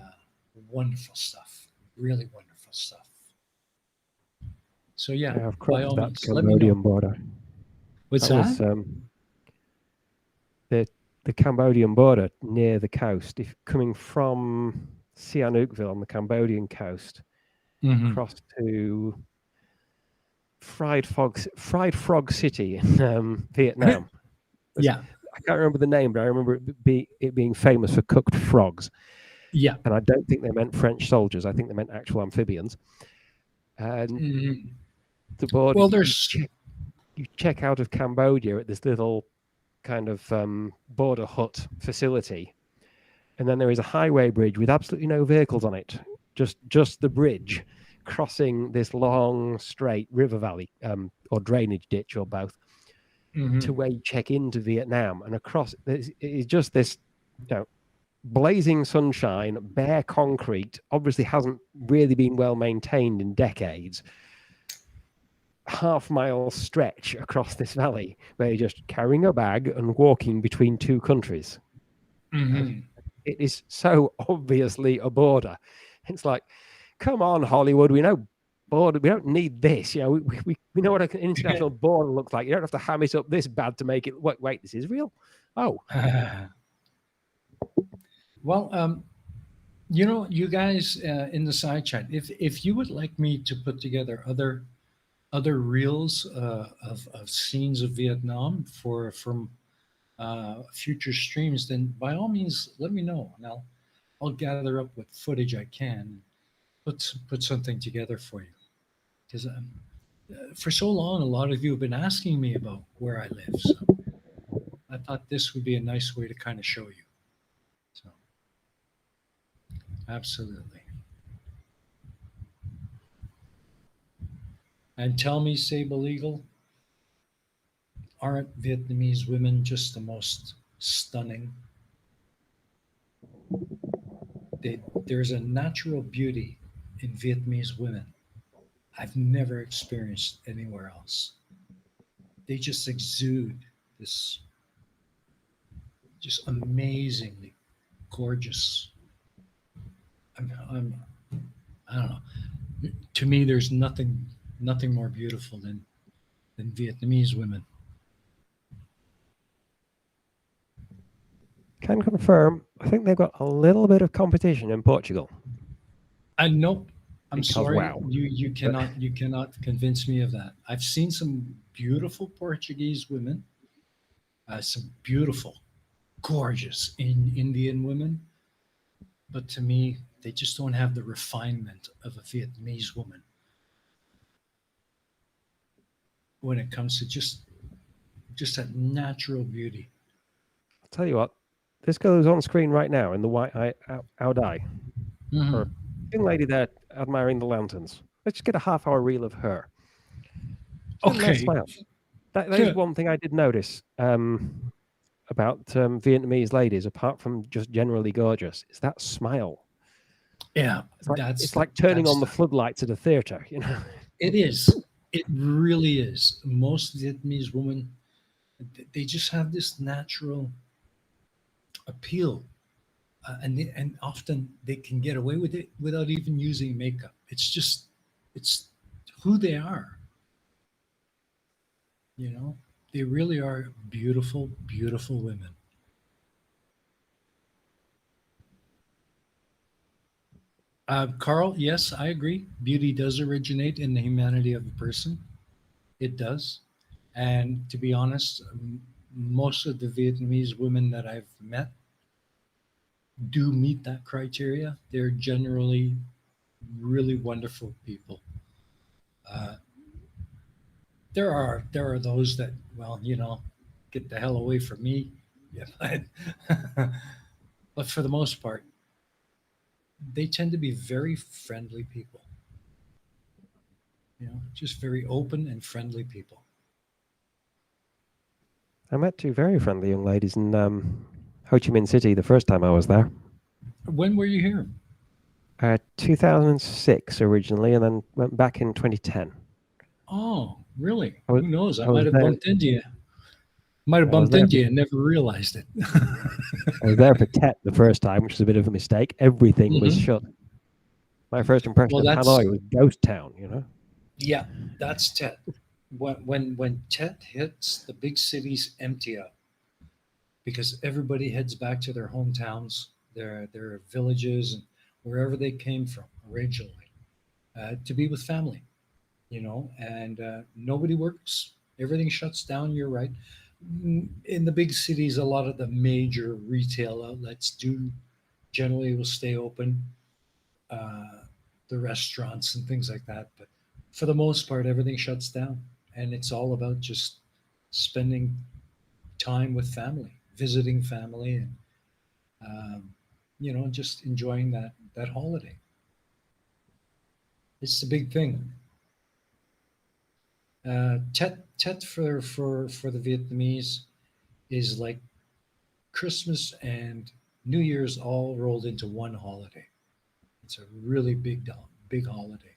Wonderful stuff. Really wonderful stuff. So yeah, Yeah, I've by crossed all that means, let me know. Cambodian border. What's That was that? the Cambodian border near the coast. If coming from Sihanoukville on the Cambodian coast, Hmm. across to Fried Frog City in Vietnam. Yeah, I can't remember the name, but I remember it being famous for cooked frogs. yeah. And I don't think they meant French soldiers. I think they meant actual amphibians. And Mhm. the border, Well, you there's check out of Cambodia at this little kind of border hut facility, and then there is a highway bridge with absolutely no vehicles on it. Just the bridge crossing this long, straight river valley or drainage ditch or both to mhm. where you check into Vietnam, and across it's just this, blazing sunshine, bare concrete. Obviously, hasn't really been well maintained in decades. Half-mile stretch across this valley where you're just carrying a bag and walking between two countries. And Mhm. it is so obviously a border. It's like, come on, Hollywood, we know border. We don't need this. We know what an international border looks like. You don't have to ham it up this bad to make it. Wait, this is real. Oh, Well, you guys in the side chat, if you would like me to put together other reels of scenes of Vietnam for from future streams, then by all means let me know, and I'll gather up what footage I can, put something together for you. Because for so long, a lot of you have been asking me about where I live, so I thought this would be a nice way to kind of show you. So absolutely. And tell me, Sable Eagle, Aren't Vietnamese women just the most stunning? There's a natural beauty in Vietnamese women I've never experienced anywhere else. They just exude this just amazingly gorgeous. I'm I don't know. To me, there's nothing more beautiful than Vietnamese women. Can confirm, I think they've got a little bit of competition in Portugal And nope, I'm because sorry, wow. you But cannot convince me of that. I've seen some beautiful Portuguese women, some beautiful, gorgeous Indian women, but to me, they just don't have the refinement of a Vietnamese woman when it comes to just that natural beauty. I'll tell you what, this girl who's on screen right now in the white eye, her Hmm. young lady there admiring the lanterns. Let's just get a half-hour reel of her. She's got a nice Okay. smile. That is one thing I did notice about Vietnamese ladies, apart from just generally gorgeous, is that smile. Yeah, It's like turning on that's the floodlights at a theater, you know. it is. It really is. Most Vietnamese women, they just have this natural appeal, and often they can get away with it without even using makeup. It's who they are. You know, they really are beautiful, beautiful women. Carl, yes, I agree. Beauty does originate in the humanity of a person. It does. And to be honest, most of the Vietnamese women that I've met do meet that criteria. They're generally really wonderful people. Uh, there are those that, well, get the hell away from me. Yeah, but for the most part, they tend to be very friendly people. Just very open and friendly people. I met two very friendly young ladies in Ho Chi Minh City the first time I was there. When were you here? 2006 originally, and then went back in 2010. Oh, really? I was Who knows? I I was might have there. bumped into you. Might have I was bumped there. into you and never realized it. I was there for Tet the first time, which was a bit of a mistake. Everything was Hmm. shut. My first impression Well, of Hanoi was ghost town. You know. yeah, that's Tet. When Tet hits, the big cities empty out because everybody heads back to their hometowns, their villages, and wherever they came from originally, to be with family. And nobody works. Everything shuts down. You're right. In the big cities, a lot of the major retail outlets do generally will stay open, uh, the restaurants and things like that. But for the most part, everything shuts down, and it's all about just spending time with family, visiting family, and just enjoying that holiday. It's the big thing. Tet for the Vietnamese is like Christmas and New Year's all rolled into one holiday. It's a really big holiday,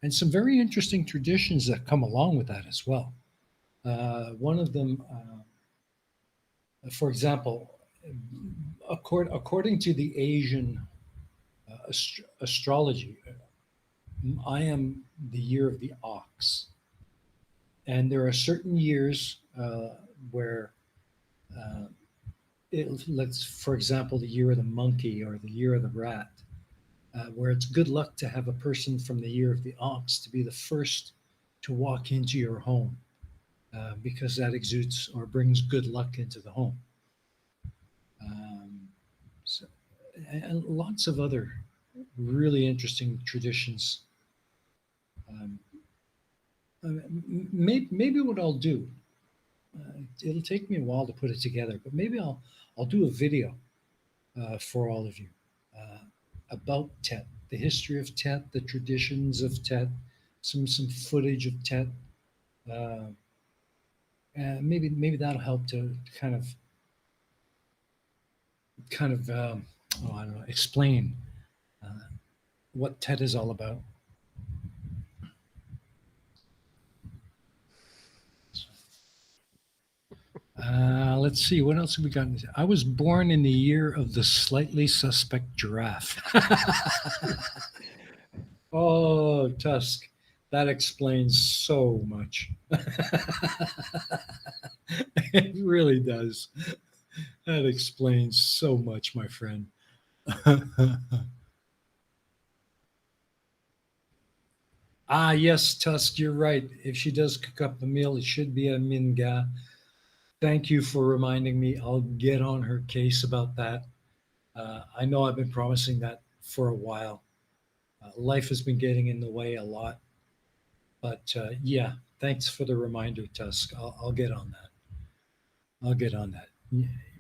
and some very interesting traditions that come along with that as well. One of them, for example, according to the Asian astrology, I am the year of the ox, and there are certain years where uh, let's, for example, the year of the monkey or the year of the rat, where it's good luck to have a person from the year of the ox to be the first to walk into your home, because that exudes or brings good luck into the home. Um, so, and lots of other really interesting traditions. Um, maybe what I'll do, it'll take me a while to put it together, but maybe I'll do a video for all of you uh, about Tet, the history of Tet, the traditions of Tet, some footage of Tet. Uh, Maybe that'll help to kind of oh, I don't know, explain uh, what TED is all about. Let's see, what else have we got? I was born in the year of the slightly suspect giraffe. Oh, Tusk, that explains so much. It really does. That explains so much, my friend. Ah, yes, Tusk, you're right. If she does cook up a meal, it should be a minga. Thank you for reminding me. I'll get on her case about that. I know I've been promising that for a while. Life has been getting in the way a lot. But yeah, thanks for the reminder, Tusk. I'll get on that. I'll get on that.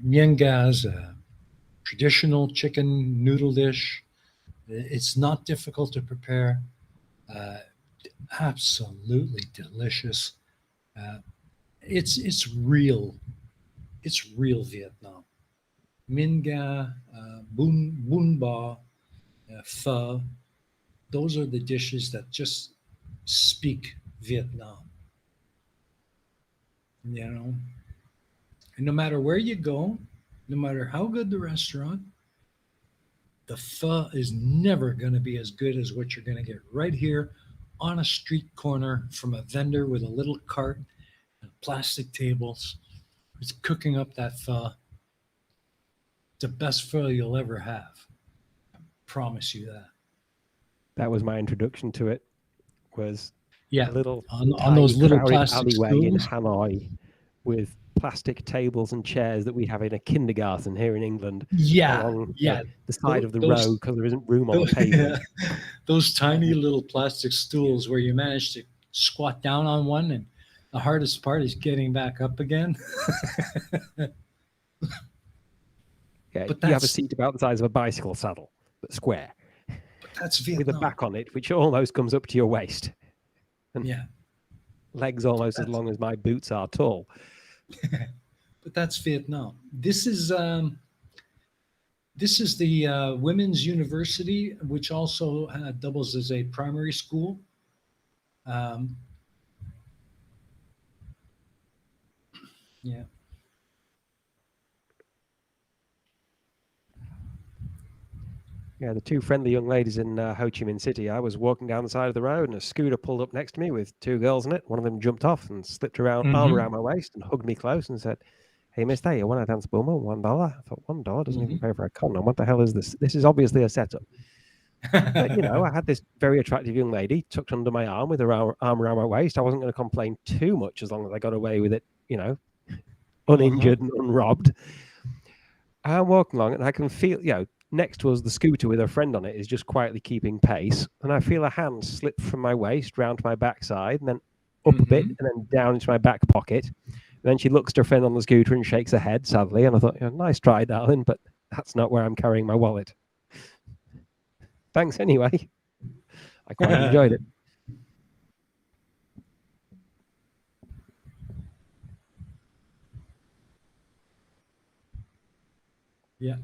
Mienga is a traditional chicken noodle dish. It's not difficult to prepare. Uh, Absolutely delicious. Uh, it's real. It's real Vietnam. Minga, bun ba, pho. Those are the dishes that just speak Vietnam. You know, and no matter where you go, no matter how good the restaurant, the pho is never going to be as good as what you're going to get right here on a street corner from a vendor with a little cart and plastic tables. It's cooking up that pho. The best pho you'll ever have. Promise you that. That was my introduction to it. Was Yeah, a little on tiny those little crowded plastic alleyway in stools. Hanoi with plastic tables and chairs that we have in a kindergarten here in England Yeah, along yeah. the side of the road Those, because there isn't room on the those, pavement. those tiny little plastic stools where you manage to squat down on one, and the hardest part is getting back up again. Yeah, But you have a that's seat about the size of a bicycle saddle, but square, but that's with a Vietnam. back on it which almost comes up to your waist, and Yeah, legs but almost as that's long as my boots are tall. but that's Vietnam. This is the women's university, which also doubles as a primary school. Um, yeah. Yeah, the two friendly young ladies in Ho Chi Minh City. I was walking down the side of the road, and a scooter pulled up next to me with two girls in it. One of them jumped off and slipped around arm Hmm. around my waist and hugged me close and said, "Hey, Mister, you want to dance boomer? $1." I thought $1 doesn't even Hmm. pay for a condom. What the hell is this? This is obviously a setup. But I had this very attractive young lady tucked under my arm with her arm around my waist. I wasn't going to complain too much as long as I got away with it, Uh-huh. uninjured and unrobbed. I'm walking along and I can feel, next to us, the scooter with her friend on it is just quietly keeping pace. And I feel a hand slip from my waist round to my backside and then up a bit Hmm. and then down into my back pocket. And then she looks at her friend on the scooter and shakes her head sadly. And I thought, nice try, darling, but that's not where I'm carrying my wallet. Thanks anyway. I quite enjoyed it. Yeah.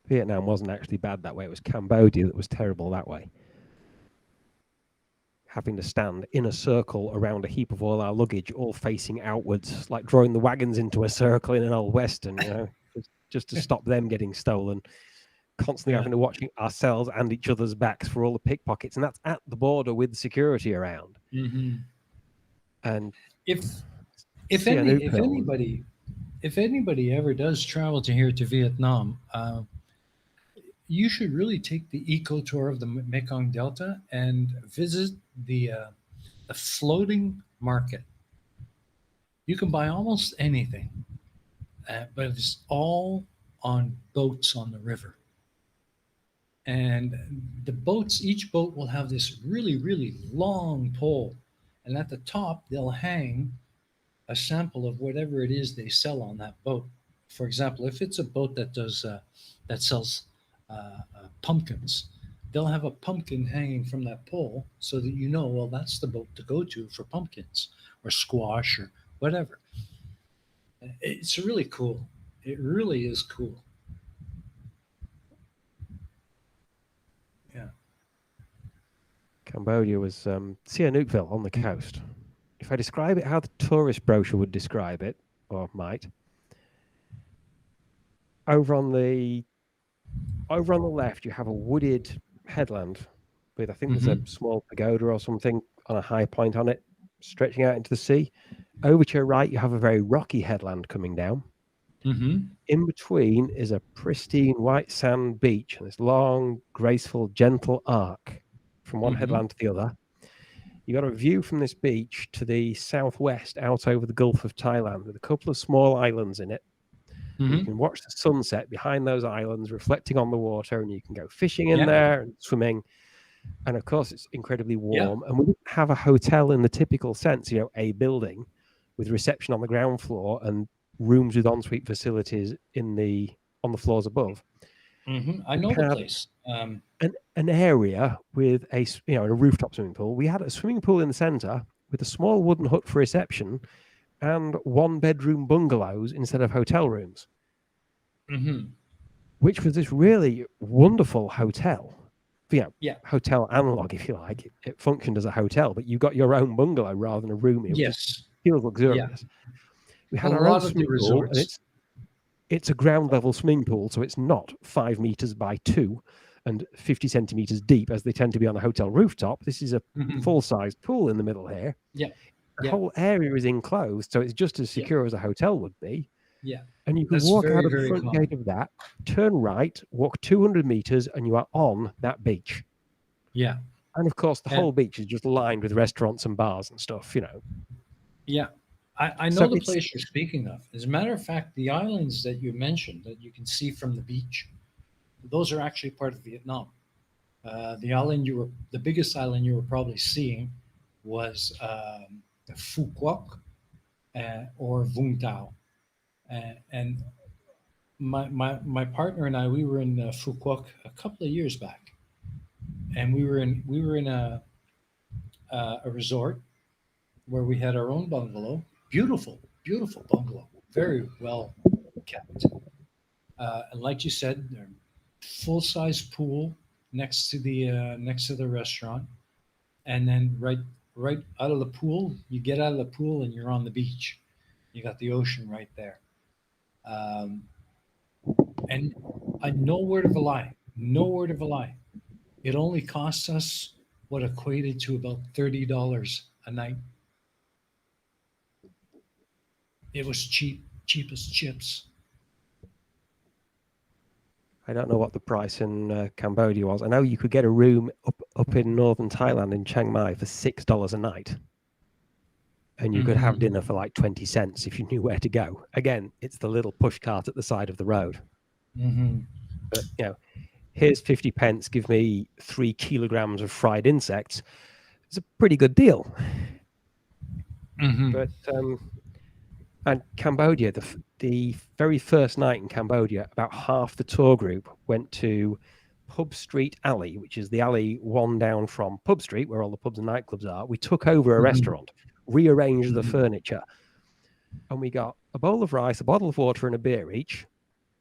Vietnam wasn't actually bad that way. It was Cambodia that was terrible that way. Having to stand in a circle around a heap of all our luggage, all facing outwards, like drawing the wagons into a circle in an old western, just to stop them getting stolen. Constantly Yeah. having to watch ourselves and each other's backs for all the pickpockets, and that's at the border with security around. Hmm. And If Sihanouk if Hills, anybody ever does travel to here to Vietnam, you should really take the eco tour of the Mekong Delta and visit the floating market. You can buy almost anything, but it's all on boats on the river. And the boats, each boat will have this really long pole, and at the top they'll hang a sample of whatever it is they sell on that boat. For example, if it's a boat that sells pumpkins, they'll have a pumpkin hanging from that pole so that you know, well, that's the boat to go to for pumpkins or squash or whatever. It's really cool. It really is cool. Yeah. Cambodia was Sihanoukville on the coast. If I describe it how the tourist brochure would describe it, or might, over on the left you have a wooded headland with, I think there's a Mm-hmm. small pagoda or something on a high point on it, stretching out into the sea. Over to your right, you have a very rocky headland coming down. Mm-hmm. In between is a pristine white sand beach and this long, graceful, gentle arc from one Mm-hmm. headland to the other. You got a view from this beach to the southwest out over the Gulf of Thailand with a couple of small islands in it. And you Mm-hmm. can watch the sunset behind those islands reflecting on the water, and you can go fishing in Yeah. there and swimming. And of course, it's incredibly Yeah. warm. And we didn't have a hotel in the typical sense, a building with reception on the ground floor and rooms with ensuite facilities on the floors above. Mm-hmm. I We know the had place. an area with a rooftop swimming pool. We had a swimming pool in the center with a small wooden hut for reception and one-bedroom bungalows instead of hotel rooms, Mm-hmm. which was this really wonderful hotel. Yeah. Hotel analog, if you like. It functioned as a hotel, but you got your own bungalow rather than a room, which is Yes. feels Yeah. luxurious. We A had our own lot of the swimming pool, and resorts. it's a ground level swimming pool, so it's not 5 meters by 2 and 50 centimeters deep as they tend to be on a hotel rooftop. This is a Mm-hmm. full-sized pool in the middle here. Yeah. The Yeah. whole area is enclosed, so it's just as Yeah. secure as a hotel would be. Yeah. And you can That's walk out very, of the very front gate common. of that, turn right, walk 200 meters, and you are on that beach. Yeah. And of course, the And whole beach is just lined with restaurants and bars and stuff. yeah, I know So the it's place you're speaking of. As a matter of fact, the islands that you mentioned that you can see from the beach, those are actually part of Vietnam. The biggest island you were probably seeing was Phu Quoc or Vung Tau. And my partner and I, we were in Phu Quoc a couple of years back, and we were in a resort where we had our own bungalow. Beautiful, beautiful bungalow, very well kept. And like you said, full size pool next to the restaurant, and then right out of the pool, you get out of the pool and you're on the beach. You got the ocean right there. Um, and no word of a lie, no word of a lie. It only cost us what equated to about $30 a night. It was cheap, cheap as chips. I don't know what the price in Cambodia was. I know you could get a room up in northern Thailand in Chiang Mai for $6 a night, and you could have Mm-hmm. dinner for like 20 cents if you knew where to go. Again, it's the little push cart at the side of the road. Mm-hmm. But here's 50 pence. Give me 3 kilograms of fried insects. It's a pretty good deal. Mm-hmm. But and Cambodia, the very first night in Cambodia, about half the tour group went to Pub Street Alley, which is the alley one down from Pub Street, where all the pubs and nightclubs are. We took over a Mm-hmm. restaurant, rearranged the Mm-hmm. furniture, and we got a bowl of rice, a bottle of water, and a beer each,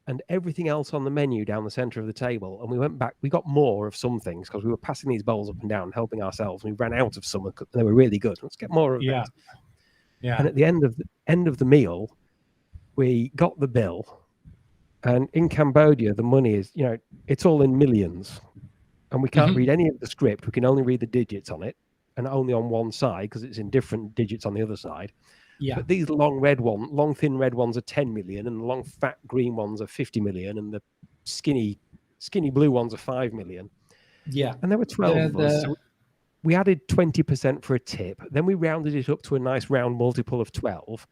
and everything else on the menu down the center of the table. And we went back, we got more of some things because we were passing these bowls up and down, helping ourselves. We ran out of some, and they were really good. Let's get more of Yeah. this. Yeah. And at the end of the meal, we got the bill. And in Cambodia, the money is, it's all in millions. And we can't Mm-hmm. read any of the script. We can only read the digits on it, and only on one side because it's in different digits on the other side. Yeah. But these long thin red ones are 10 million, and the long fat green ones are 50 million, and the skinny blue ones are 5 million. Yeah. And there were 12 of us. The So we added 20% for a tip. Then we rounded it up to a nice round multiple of 12.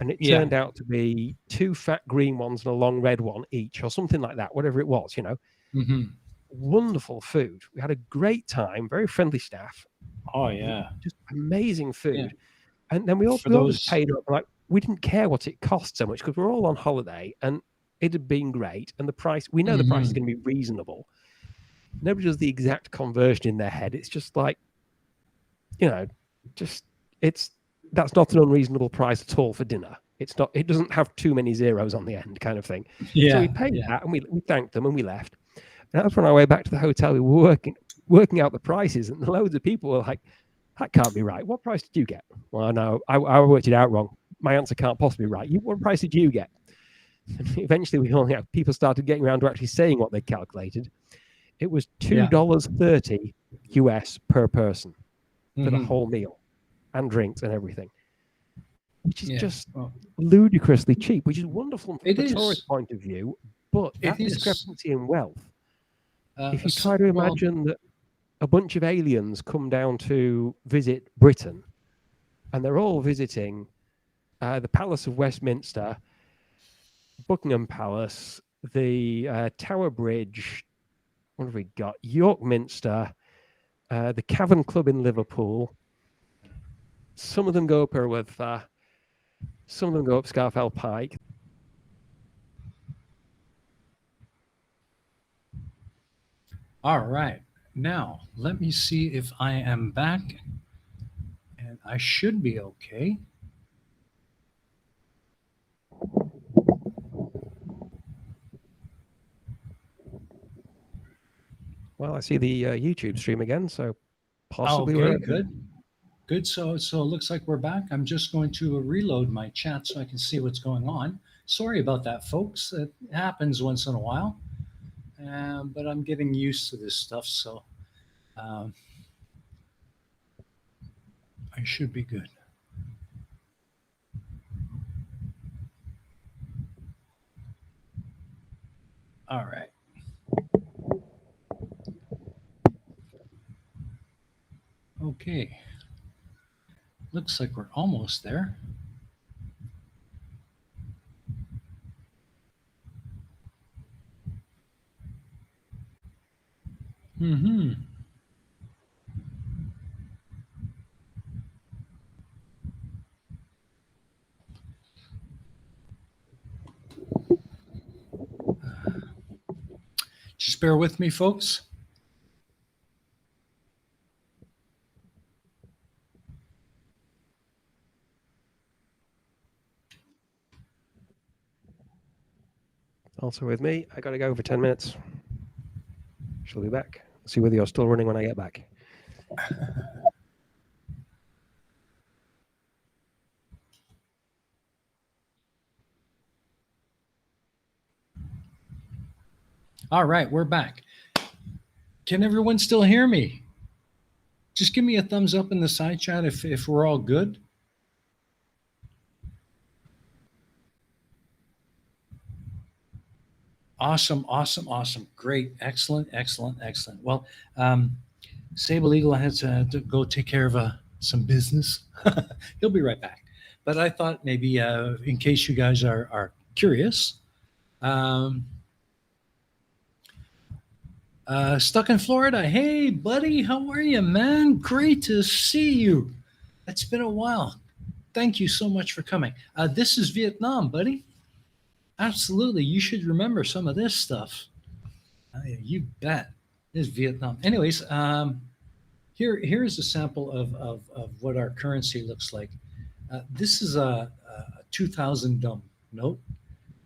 And it yeah. turned out to be 2 fat green ones and a long red one each, or something like that, whatever it was. Mm-hmm. Wonderful food. We had a great time, very friendly staff, Oh yeah. just amazing food. Yeah. And then we all For just those. paid up. Like, we didn't care what it cost so much because we're all on holiday and it had been great. And the price, we know the price is Mm-hmm. going to be reasonable. Nobody does the exact conversion in their head. It's just like, you know, that's not an unreasonable price at all for dinner. It doesn't have too many zeros on the end, kind of thing. Yeah. So we paid that, and we thanked them, and we left. And as on our way back to the hotel, we were working out the prices, and loads of people were like, "That can't be right. What price did you get?" Well, no, I worked it out wrong. My answer can't possibly be right. What price did you get? And eventually, people started getting around to actually saying what they calculated. It was $2.30 US per person for the whole meal, and drinks and everything, which is just ludicrously cheap, which is wonderful from the tourist point of view. But that discrepancy in wealth, if you try to imagine that a bunch of aliens come down to visit Britain, and they're all visiting the Palace of Westminster, Buckingham Palace, the Tower Bridge, what have we got? York Minster, the Cavern Club in Liverpool. Some of them go up Erwidfa, some of them go up Scarfell Pike. All right. Now, let me see if I am back. And I should be okay. Well, I see the YouTube stream again, so possibly we're good. Good. So it looks like we're back. I'm just going to reload my chat so I can see what's going on. Sorry about that, folks. It happens once in a while, but I'm getting used to this stuff, so I should be good. All right. Okay. Looks like we're almost there. Just bear with me, folks. Also with me, I got to go for 10 minutes. She'll be back. See whether you're still running when I get back. All right, we're back. Can everyone still hear me? Just give me a thumbs up in the side chat if we're all good. Awesome. Great. Excellent. Well, Sable Eagle has to go take care of some business. He'll be right back. But I thought maybe in case you guys are curious, stuck in Florida. Hey, buddy, how are you, man? Great to see you. It's been a while. Thank you so much for coming. This is Vietnam, buddy. Absolutely. You should remember some of this stuff. You bet. This is Vietnam. Anyways, here's a sample of what our currency looks like. This is a 2,000 dong note.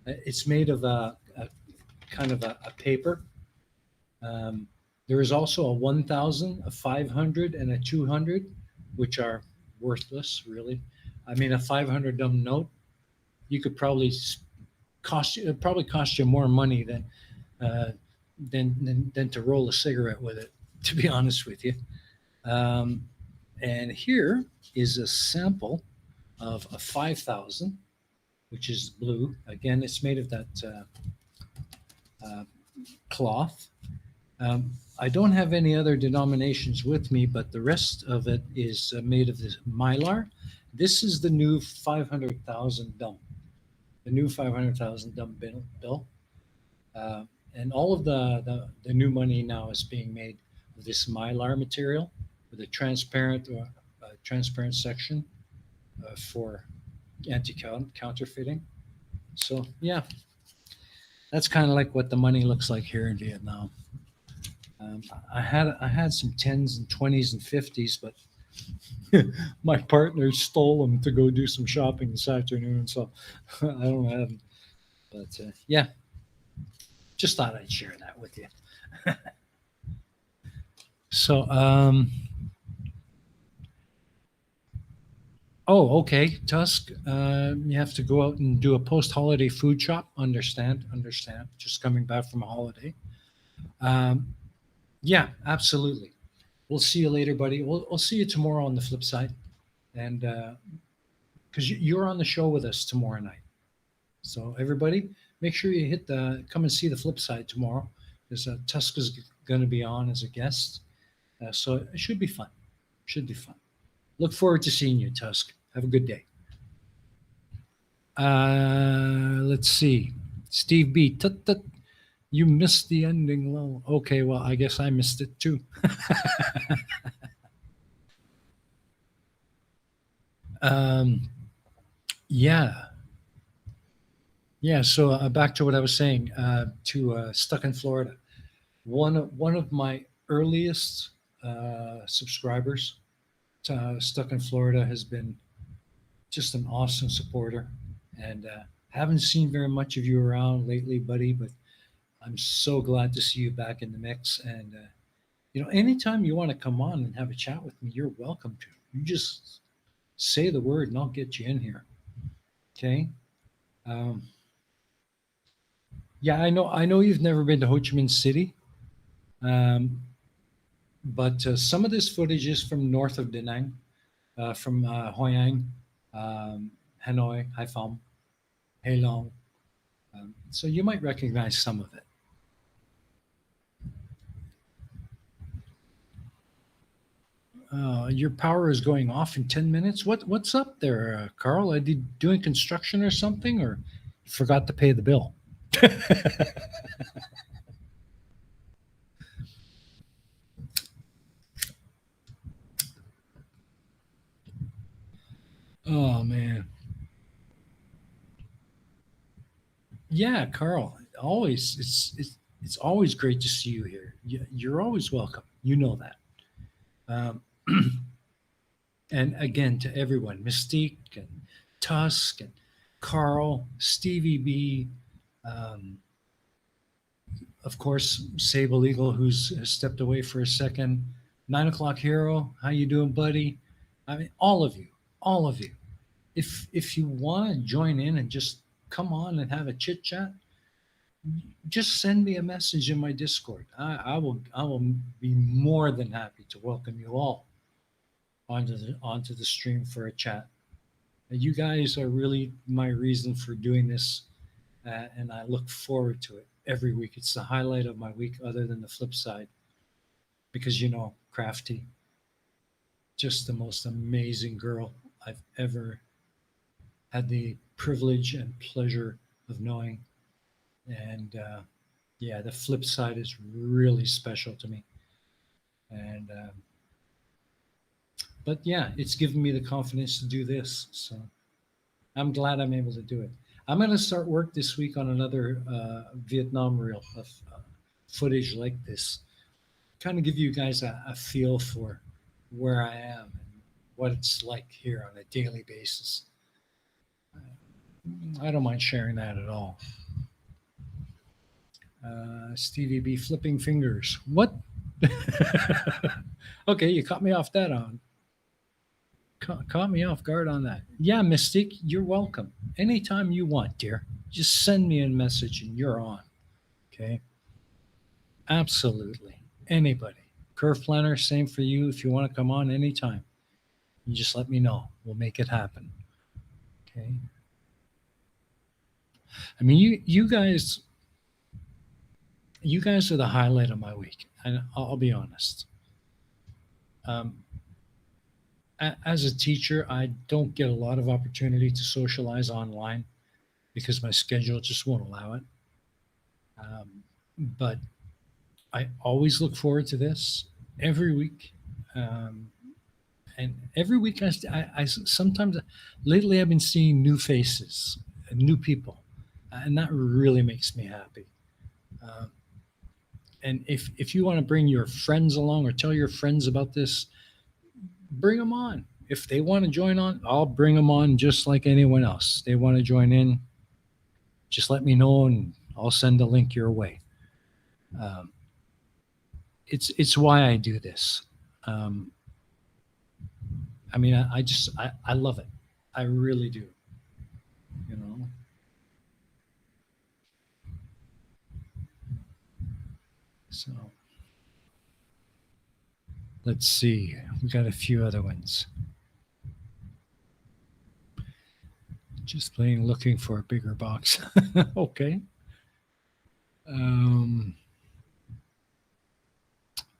It's made of a kind of a paper. There is also a 1,000, a 500, and a 200, which are worthless, really. I mean, a 500 dong note, you could probably cost you more money than to roll a cigarette with it, to be honest with you. And here is a sample of a 5,000, which is blue. Again, it's made of that cloth. I don't have any other denominations with me, but the rest of it is made of this mylar. This is the new 500,000 dong. The new 500,000 dong bill. And all of the new money now is being made of this mylar material with a transparent section for anti-counterfeiting. So yeah, that's kind of like what the money looks like here in Vietnam. Um, I had some 10s and 20s and 50s, but my partner stole them to go do some shopping this afternoon, so I don't have them. But yeah, just thought I'd share that with you. So, oh, okay, Tusk. You have to go out and do a post-holiday food shop. Understand? Understand. Just coming back from a holiday. Um, yeah, absolutely. We'll see you later, buddy. We'll see you tomorrow on the flip side, and because you're on the show with us tomorrow night. So everybody, make sure you come and see the flip side tomorrow. Because Tusk is going to be on as a guest, so it should be fun. Should be fun. Look forward to seeing you, Tusk. Have a good day. Let's see. Steve B. Tut, tut. You missed the ending. Well, okay. Well, I guess I missed it too. um, yeah. Yeah. So back to what I was saying. To Stuck in Florida. One of my earliest subscribers to Stuck in Florida has been just an awesome supporter, and haven't seen very much of you around lately, buddy. But I'm so glad to see you back in the mix. And anytime you want to come on and have a chat with me, you're welcome to. You just say the word, and I'll get you in here. Okay. Um, yeah, I know. I know you've never been to Ho Chi Minh City, um, but some of this footage is from north of Da Nang, from Hoi An, Hanoi, Hai Phong, Hai Long. So you might recognize some of it. Your power is going off in 10 minutes. What's up there, Carl? Are you doing construction or something, or you forgot to pay the bill? Oh man. Yeah, Carl. Always, it's always great to see you here. You're always welcome. You know that. Um, and again, to everyone, Mystique and Tusk and Carl, Stevie B, um, of course, Sable Eagle, who's stepped away for a second. 9 o'clock hero, how you doing, buddy? I mean, all of you. If you want to join in and just come on and have a chit chat, just send me a message in my Discord. I will be more than happy to welcome you all onto the stream for a chat. You guys are really my reason for doing this, and I look forward to it every week. It's the highlight of my week, other than the flip side, because Crafty, just the most amazing girl I've ever had the privilege and pleasure of knowing. And yeah, the flip side is really special to me. And but yeah, it's given me the confidence to do this. So I'm glad I'm able to do it. I'm going to start work this week on another Vietnam reel of footage like this, kind of give you guys a feel for where I am and what it's like here on a daily basis. I don't mind sharing that at all. Stevie B flipping fingers. What? Okay, you caught me off that on. Caught me off guard on that. Yeah, Mystique, you're welcome. Anytime you want, dear. Just send me a message and you're on. Okay. Absolutely. Anybody. Curve planner, same for you. If you want to come on anytime, you just let me know. We'll make it happen. Okay. I mean, you guys are the highlight of my week, and I'll be honest. Um, as a teacher, I don't get a lot of opportunity to socialize online because my schedule just won't allow it. But I always look forward to this every week. Um, and every week, I sometimes, lately, I've been seeing new faces, new people, and that really makes me happy. Um, And if you want to bring your friends along or tell your friends about this, bring them on. If they want to join on, I'll bring them on just like anyone else. They want to join in, just let me know and I'll send a link your way. Um, it's why I do this. Um, I mean, I love it. I really do. You know. So let's see. We got a few other ones. Just plain looking for a bigger box. Okay. Um,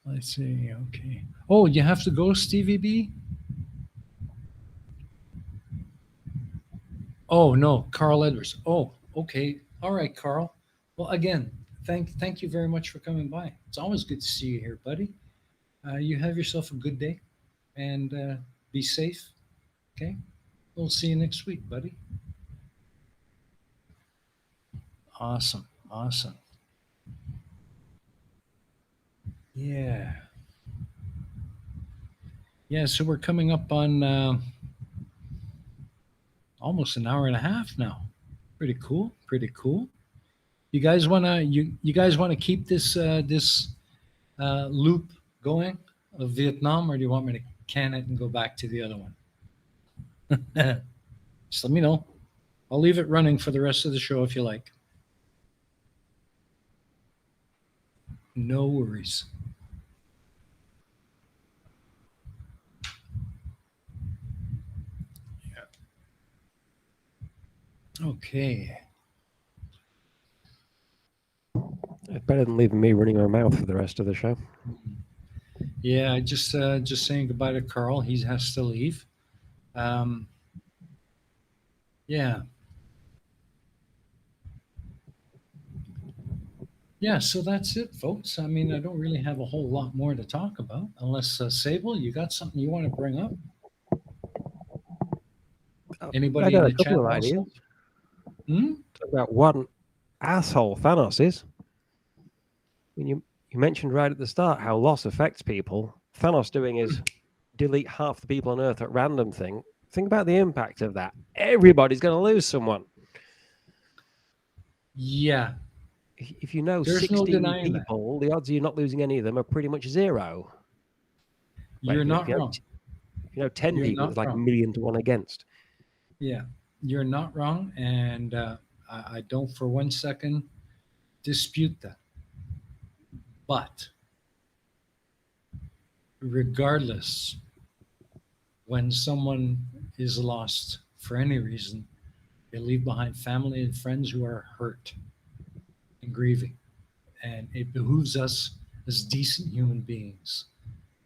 let's see. Okay. Oh, you have to go, Stevie B? Oh no, Carl Edwards. Oh, okay. All right, Carl. Well, again, thank you very much for coming by. It's always good to see you here, buddy. You have yourself a good day and be safe. Okay. We'll see you next week, buddy. Awesome. Awesome. Yeah. Yeah. So we're coming up on almost an hour and a half now. Pretty cool. Pretty cool. You guys wanna keep this loop going of Vietnam, or do you want me to can it and go back to the other one? Just let me know. I'll leave it running for the rest of the show if you like. No worries. Okay. It's better than leaving me running my mouth for the rest of the show. Yeah, I just saying goodbye to Carl. He has to leave. Um, yeah. Yeah, so that's it, folks. I mean, I don't really have a whole lot more to talk about, unless Sable, you got something you want to bring up? I Anybody in got a the chat couple of ideas also? Hmm? about what asshole Thanos is. I mean, you mentioned right at the start how loss affects people. Thanos doing his delete half the people on Earth at random thing. Think about the impact of that. Everybody's going to lose someone. Yeah, If you know there's no 16 denying that. people, the odds of you not losing any of them are pretty much zero. But You're not wrong. if you know 10 You're people, not it's like a wrong. million to one against. Yeah, you're not wrong, and I don't for one second dispute that. But regardless, when someone is lost for any reason, they leave behind family and friends who are hurt and grieving. And it behooves us as decent human beings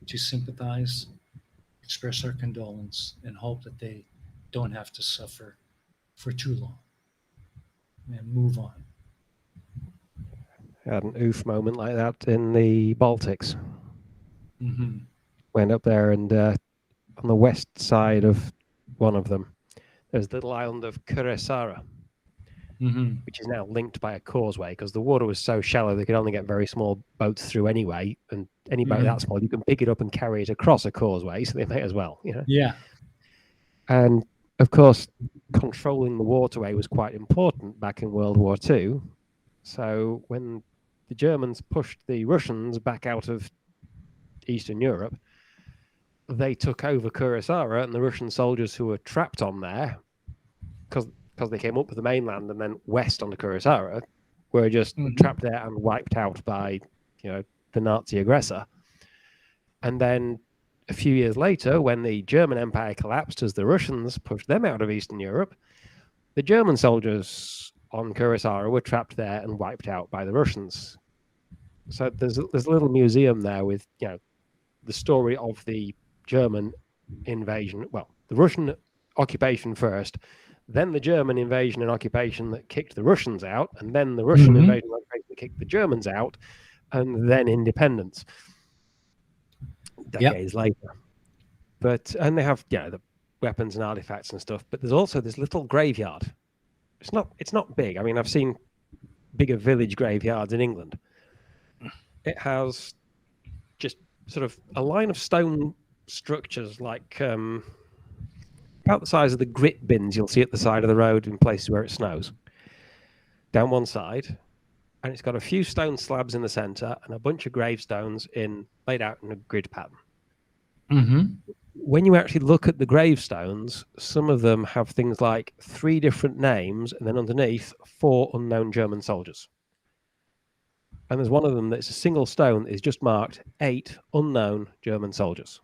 to sympathize, express our condolence, and hope that they don't have to suffer for too long and move on. I had an oof moment like that in the Baltics. Hmm. Went up there and on the west side of one of them, there's the little island of Kuressaare, Hmm. which is now linked by a causeway because the water was so shallow they could only get very small boats through anyway. And any boat that small, you can pick it up and carry it across a causeway, so they may as well, Yeah. And of course, controlling the waterway was quite important back in World War II. So when the Germans pushed the Russians back out of Eastern Europe, they took over Kuressaare, and the Russian soldiers who were trapped on there, because they came up with the mainland and then west onto Kuressaare, were just trapped there and wiped out by, the Nazi aggressor. And then a few years later, when the German Empire collapsed as the Russians pushed them out of Eastern Europe, the German soldiers on Kuressaare were trapped there and wiped out by the Russians. So there's a little museum there with, the story of the German invasion. Well, the Russian occupation first, then the German invasion and occupation that kicked the Russians out, and then the Russian invasion and occupation that kicked the Germans out, and then independence decades later. And they have, the weapons and artifacts and stuff, but there's also this little graveyard. It's not big. I mean, I've seen bigger village graveyards in England. it has just sort of a line of stone structures like about the size of the grit bins you'll see at the side of the road in places where it snows, down one side. And it's got a few stone slabs in the center and a bunch of gravestones laid out in a grid pattern. Mm-hmm. When you actually look at the gravestones, some of them have things like 3 different names and then underneath 4 unknown German soldiers. And there's one of them that's a single stone that is just marked 8 unknown German soldiers.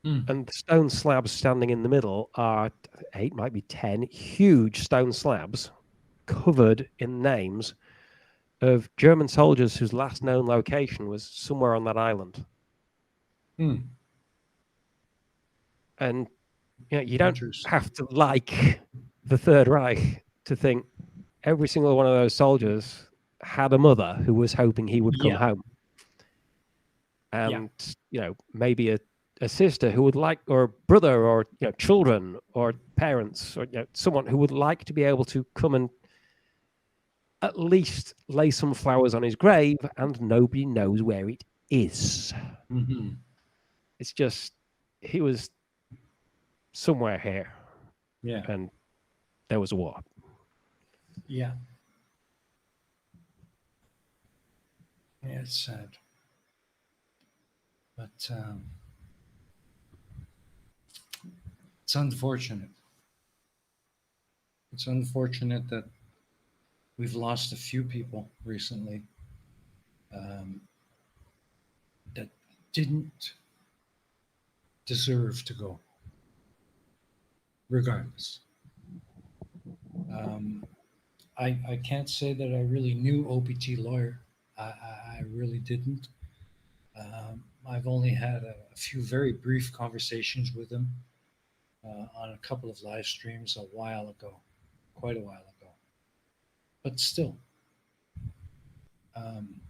Mm. And the stone slabs standing in the middle are 8, might be 10 huge stone slabs covered in names of German soldiers whose last known location was somewhere on that island. Mm. And you don't Interesting. have to like the Third Reich to think every single one of those soldiers had a mother who was hoping he would come Yeah. home. And, maybe a sister who would like, or a brother, or children, or parents, or someone who would like to be able to come and at least lay some flowers on his grave, and nobody knows where it is. Mm-hmm. It's just, he was somewhere here, Yeah. and there was a war. Yeah. Yeah, it's sad. But it's unfortunate. It's unfortunate that we've lost a few people recently that didn't deserve to go, regardless. I can't say that I really knew OPT lawyer. I really didn't. I've only had a few very brief conversations with him on a couple of live streams a while ago, quite a while ago. But still, um,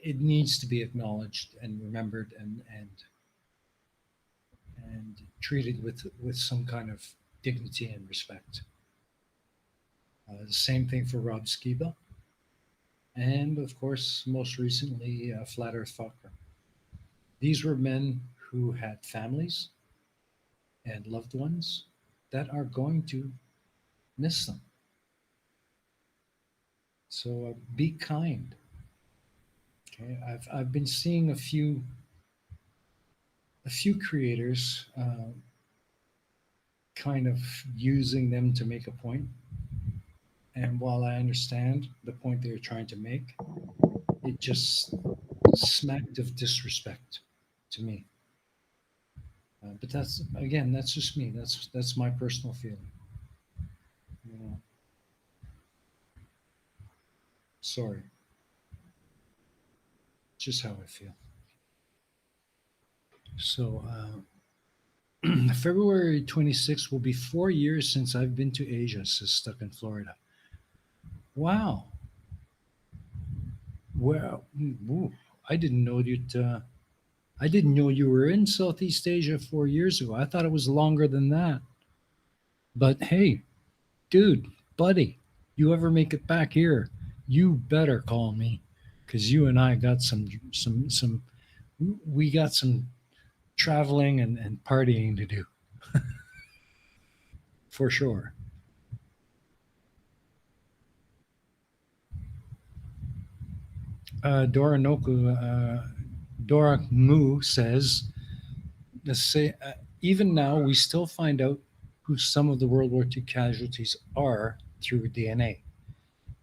it needs to be acknowledged and remembered and treated with some kind of dignity and respect. The same thing for Rob Skiba, and of course, most recently, Flat Earth Fokker. These were men who had families and loved ones that are going to miss them. So be kind. Okay, I've been seeing a few creators kind of using them to make a point. And while I understand the point they're trying to make, it just smacked of disrespect to me. But that's just me. That's my personal feeling. You know, sorry, just how I feel. So February 26th will be 4 years since I've been to Asia. Says Stuck in Florida. Wow. Well, ooh, I didn't know you'd. I didn't know you were in Southeast Asia 4 years ago. I thought it was longer than that. But hey, dude, buddy, you ever make it back here, you better call me, because you and I got some. We got some traveling and partying to do for sure. Dora Mu says, even now we still find out who some of the World War II casualties are through DNA.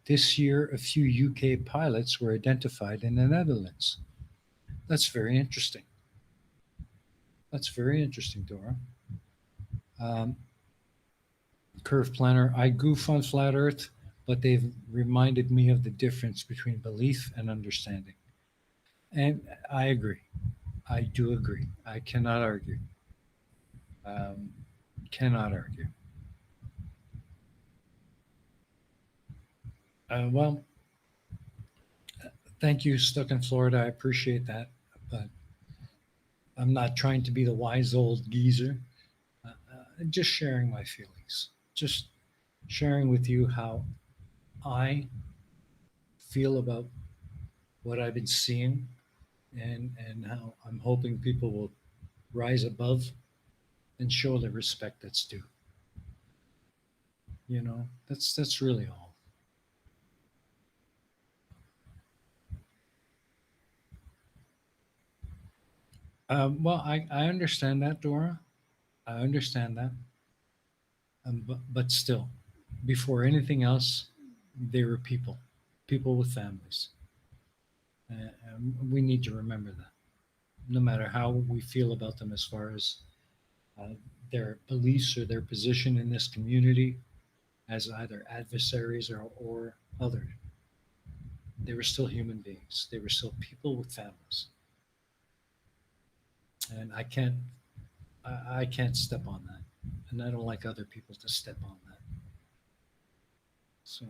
This year, a few UK pilots were identified in the Netherlands. That's very interesting. That's very interesting, Dora. Um, Curve Planner, I goof on Flat Earth, but they've reminded me of the difference between belief and understanding. And I agree. I do agree. I cannot argue. Um, cannot argue. Well, thank you, Stuck in Florida. I appreciate that. But I'm not trying to be the wise old geezer. Just sharing my feelings. Just sharing with you how I feel about what I've been seeing, and how I'm hoping people will rise above and show the respect that's due. That's really all. Well, I understand that, Dora. I understand that. But still, before anything else, they were people with families. We need to remember that, no matter how we feel about them as far as uh, their beliefs or their position in this community as either adversaries or other, they were still human beings. They were still people with families. And I can't step on that. And I don't like other people to step on that. So,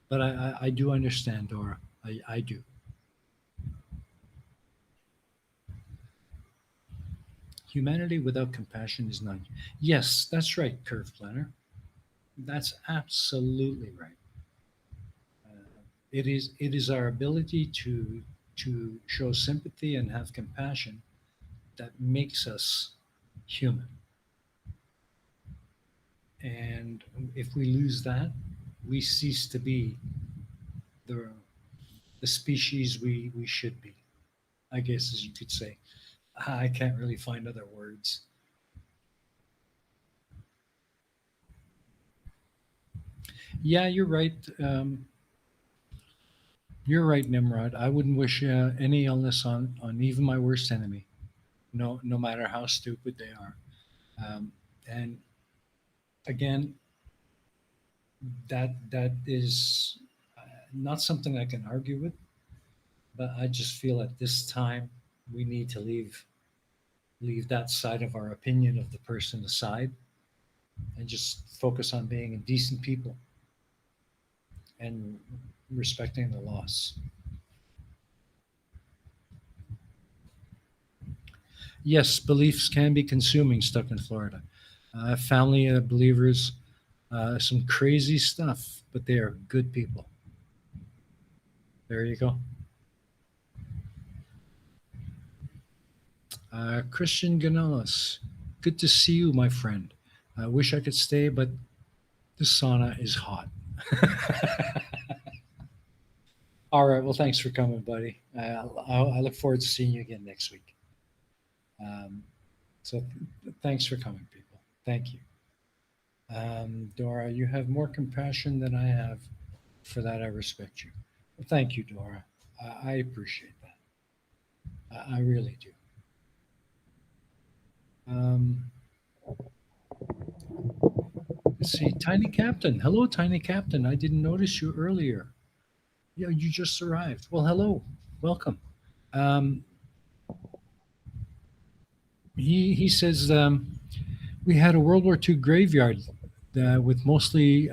but I do understand, Dora. I do. Humanity without compassion is none. Yes, that's right, Curve Planner. That's absolutely right. It is our ability to show sympathy and have compassion that makes us human. And if we lose that, we cease to be the the species we should be, I guess, as you could say. I can't really find other words. Yeah, you're right. You're right, Nimrod. I wouldn't wish any illness on even my worst enemy, no matter how stupid they are. And again, that is not something I can argue with, but I just feel at this time we need to leave that side of our opinion of the person aside and just focus on being a decent people and respecting the loss. Yes, beliefs can be consuming stuck in Florida. Family believers, some crazy stuff, but they are good people. There you go. Christian Ganelis, good to see you, my friend. I wish I could stay, but the sauna is hot. All right. Well, thanks for coming, buddy. I look forward to seeing you again next week. Um, so thanks for coming, people. Thank you. Dora, you have more compassion than I have. For that, I respect you. Well, thank you, Dora. I appreciate that. I really do. Um, let's see. Tiny Captain. Hello, Tiny Captain. I didn't notice you earlier. Yeah, you just arrived. Well, hello. Welcome. Um, he says we had a World War II graveyard with mostly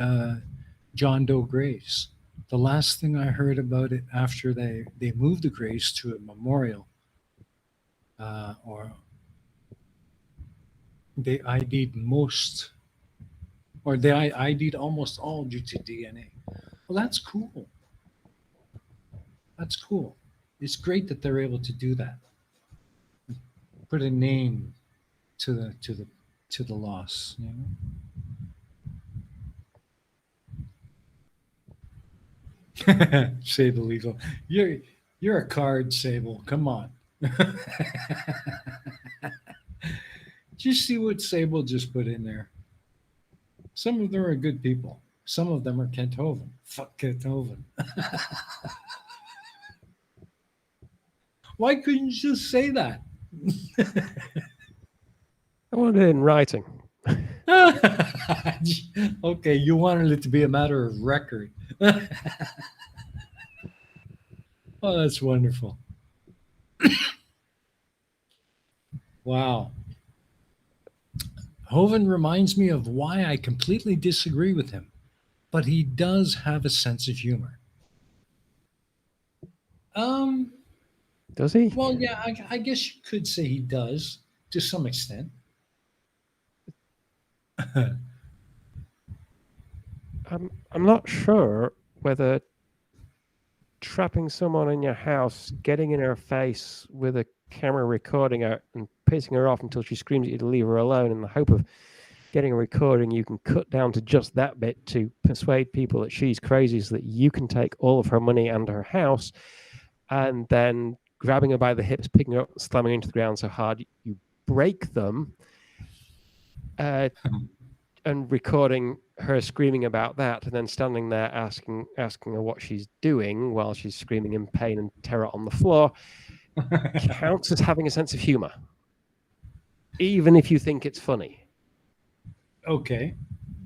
John Doe graves. The last thing I heard about it after they moved the graves to a memorial, or they ID'd most, or they ID'd almost all due to DNA. Well, that's cool. That's cool. It's great that they're able to do that. Put a name to the loss. Sable Legal. You're a card, Sable. Come on. Did you see what Sable just put in there? Some of them are good people. Some of them are Kent Hovind. Fuck Kent Hovind. Why couldn't you just say that? I want it in writing. Okay, you wanted it to be a matter of record. Oh, that's wonderful. Wow. Hovind reminds me of why I completely disagree with him, but he does have a sense of humor. Um, Does he? well, yeah, I guess you could say he does to some extent. I'm not sure whether trapping someone in your house, getting in her face with a camera recording her and pissing her off until she screams at you to leave her alone in the hope of getting a recording you can cut down to just that bit to persuade people that she's crazy so that you can take all of her money and her house, and then grabbing her by the hips, picking her up, slamming her into the ground so hard you break them, and recording her screaming about that, and then standing there asking her what she's doing while she's screaming in pain and terror on the floor, counts as having a sense of humor, even if you think it's funny. Okay.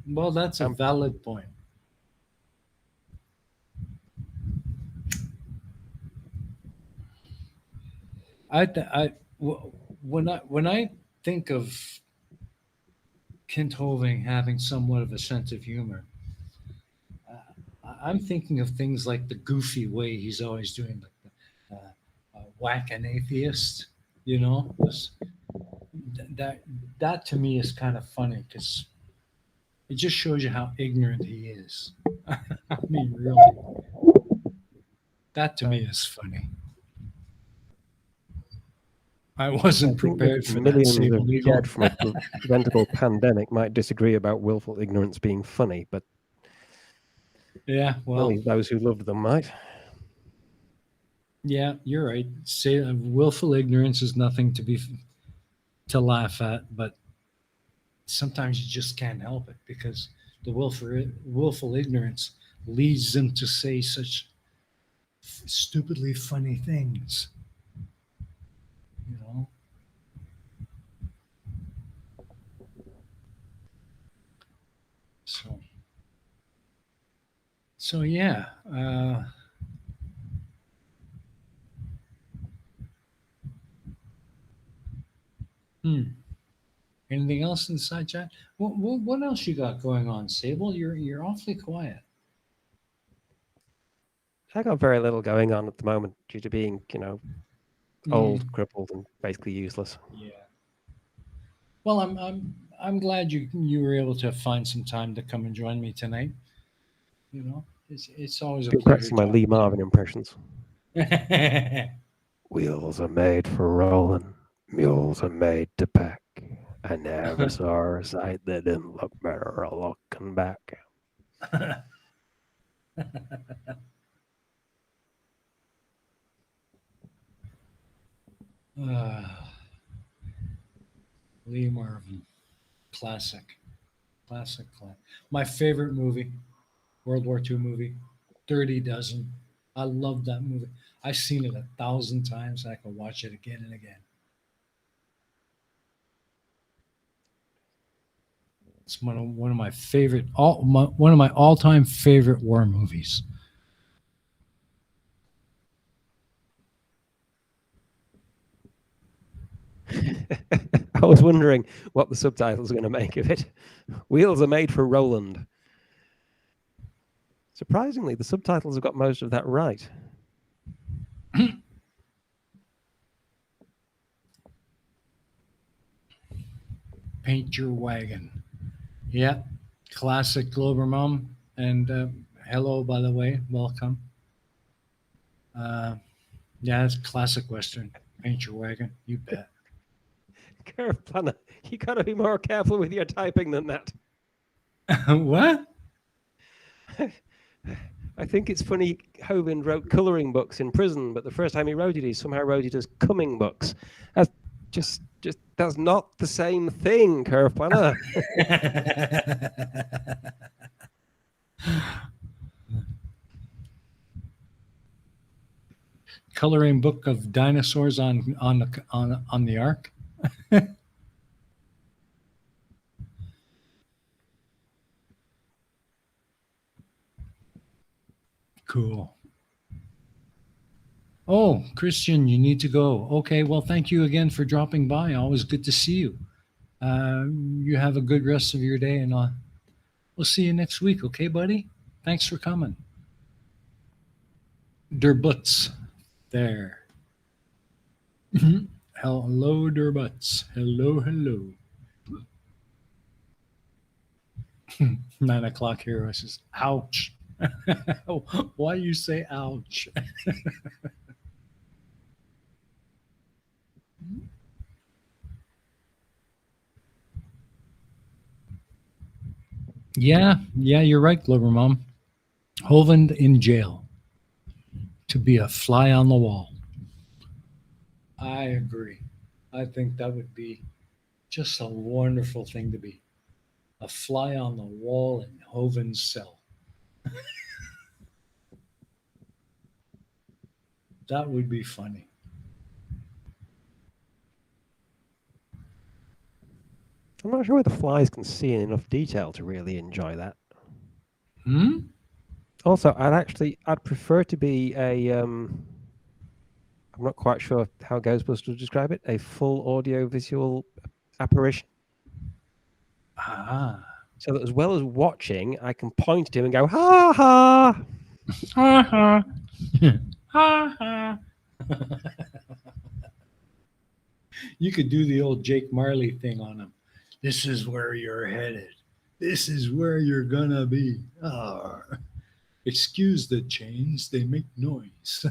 Well, that's a valid point. When I think of Kent Hoving having somewhat of a sense of humor, I'm thinking of things like the goofy way he's always doing, like the whack an atheist. You know, that that to me is kind of funny because it just shows you how ignorant he is. I mean, really, that to me is funny. I I wasn't think that prepared for that, millions Sable of Eagle. dead from a preventable pandemic might disagree about willful ignorance being funny, but Yeah, well, only those who loved them might. yeah, you're right. Say willful ignorance is nothing to laugh at, but sometimes you just can't help it because the willful ignorance leads them to say such stupidly funny things. You know. So so yeah. Hmm. Anything else in the side chat? What else you got going on, Sable? You're awfully quiet. I got very little going on at the moment due to being, Mm, old, crippled, and basically useless. yeah. Well, I'm glad you were able to find some time to come and join me tonight. You know, it's always a Been pleasure practicing my Lee talking to Marvin impressions. you. Wheels are made for rolling, mules are made to pack. I never saw a sight that didn't look better looking back. uh, Lee Marvin, classic, classic. My favorite movie, World War II movie, Dirty Dozen. I love that movie. I've seen it 1,000 times. I can watch it again and again. It's one of my favorite one of my all time favorite war movies. I was wondering what the subtitles are going to make of it. Wheels are made for Roland. Surprisingly, the subtitles have got most of that right. Paint Your Wagon. Yeah, classic Glober Mom. And hello, by the way, welcome. Uh, yeah, it's classic Western. Paint Your Wagon. You bet. Curve planner, you got to be more careful with your typing than that. What? I think it's funny Hovind wrote colouring books in prison, but the first time he wrote it, he somehow wrote it as coming books. That's just that's not the same thing, Curve planner. Coloring book of dinosaurs on the ark. Cool. Oh, Christian, you need to go. Okay, well, thank you again for dropping by. Always good to see you. You have a good rest of your day, and we'll see you next week. Okay, buddy? Thanks for coming. Der Butts. There. Hello, Der Butts. Hello, hello. 9 o'clock hero says, "Ouch." Why you say "ouch"? Yeah, yeah, you're right, Glover Mom. Hovind in jail to be a fly on the wall. I agree. I think that would be just a wonderful thing to be, a fly on the wall in Hovind's cell. That would be funny. I'm not sure whether flies can see in enough detail to really enjoy that. Hmm? Also, I'd prefer to be I'm not quite sure how Ghostbusters would describe it, a full audio visual apparition. Ah. So that as well as watching, I can point at him and go, ha ha. Ha ha. Ha ha. You could do the old Jake Marley thing on him. This is where you're headed. This is where you're gonna be. Ah. Excuse the chains, they make noise.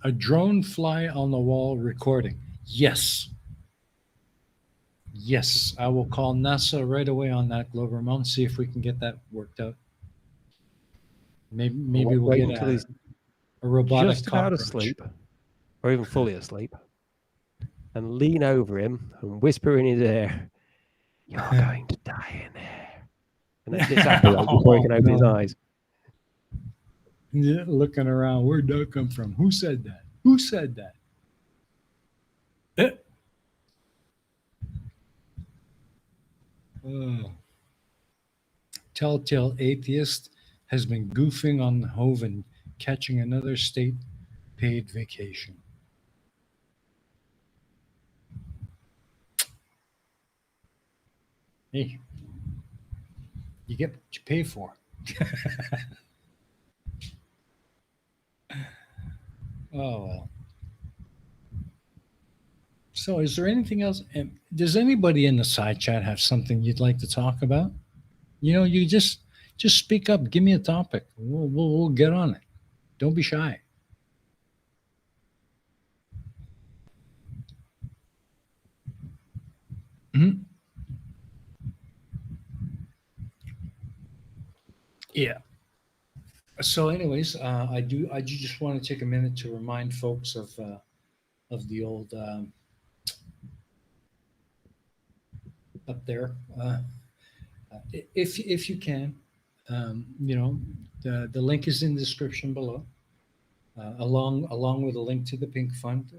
A drone fly on the wall recording. Yes. Yes. I will call NASA right away on that, Glover Mount, see if we can get that worked out. Maybe we'll Wait get until he's a robotic just about cockroach. asleep, or even fully asleep, and lean over him and whisper in his ear, "You're going to die in there." And then disappear before he can open his eyes. Yeah, looking around, where'd that come from? Who said that? Who said that? Eh. Oh. Telltale atheist has been goofing on Hovind, catching another state paid vacation. Hey, you get what you pay for. Oh well. So, is there anything else? Does anybody in the side chat have something you'd like to talk about? You just speak up. Give me a topic. We'll get on it. Don't be shy. Mhm. Yeah. So, anyways, I do just want to take a minute to remind folks of the old up there. If you can, the link is in the description below, along with a link to the Pink Fund.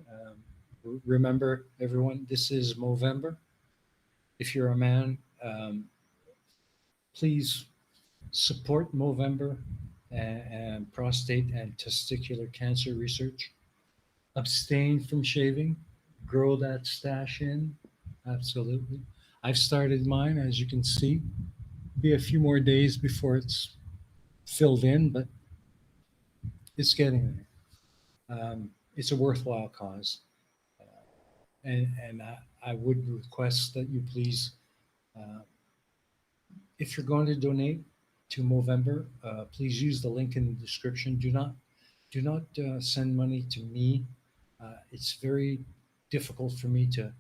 Remember, everyone, this is Movember. If you're a man, please support Movember and prostate and testicular cancer research. Abstain from shaving. Grow that stash in. Absolutely. I've started mine, as you can see. Be a few more days before it's filled in, but it's getting there. It's a worthwhile cause, and I would request that you please, uh, if you're going to donate to Movember, please use the link in the description. Do not send money to me. It's very difficult for me to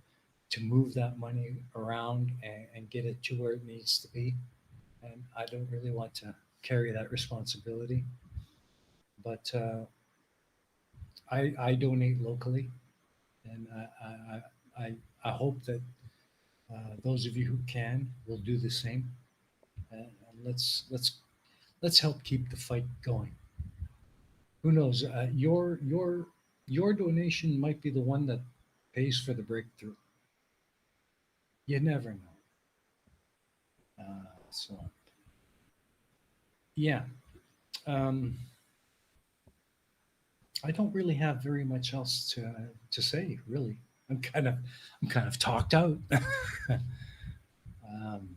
move that money around and get it to where it needs to be, and I don't really want to carry that responsibility. But I donate locally, and I hope that those of you who can will do the same. And let's help keep the fight going. Who knows? Your donation might be the one that pays for the breakthrough. You never know. So yeah, um, I don't really have very much else to say. Really, I'm kind of talked out. um,